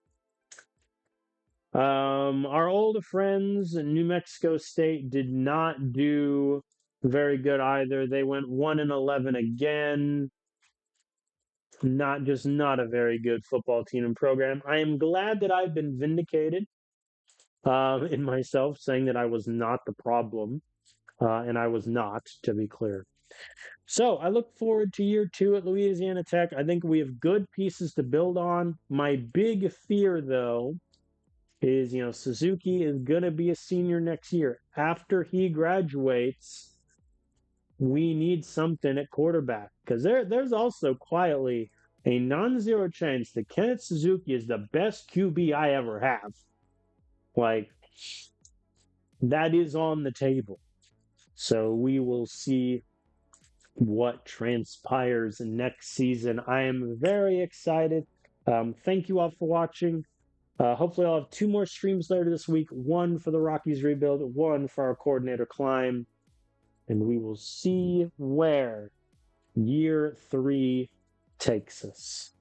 Our old friends in New Mexico State did not do very good either. They went 1-11 again. Not a very good football team and program. I am glad that I've been vindicated in myself, saying that I was not the problem, and I was not, to be clear. So I look forward to year 2 at Louisiana Tech. I think we have good pieces to build on. My big fear, though, is, Suzuki is going to be a senior next year. After he graduates, we need something at quarterback, because there's also quietly a non-zero chance that Kenneth Suzuki is the best QB I ever have. Like, that is on the table. So we will see what transpires next season. I am very excited. Thank you all for watching. Hopefully I'll have 2 more streams later this week. 1 for the Rockies rebuild, 1 for our coordinator climb. and we will see where year 3 takes us.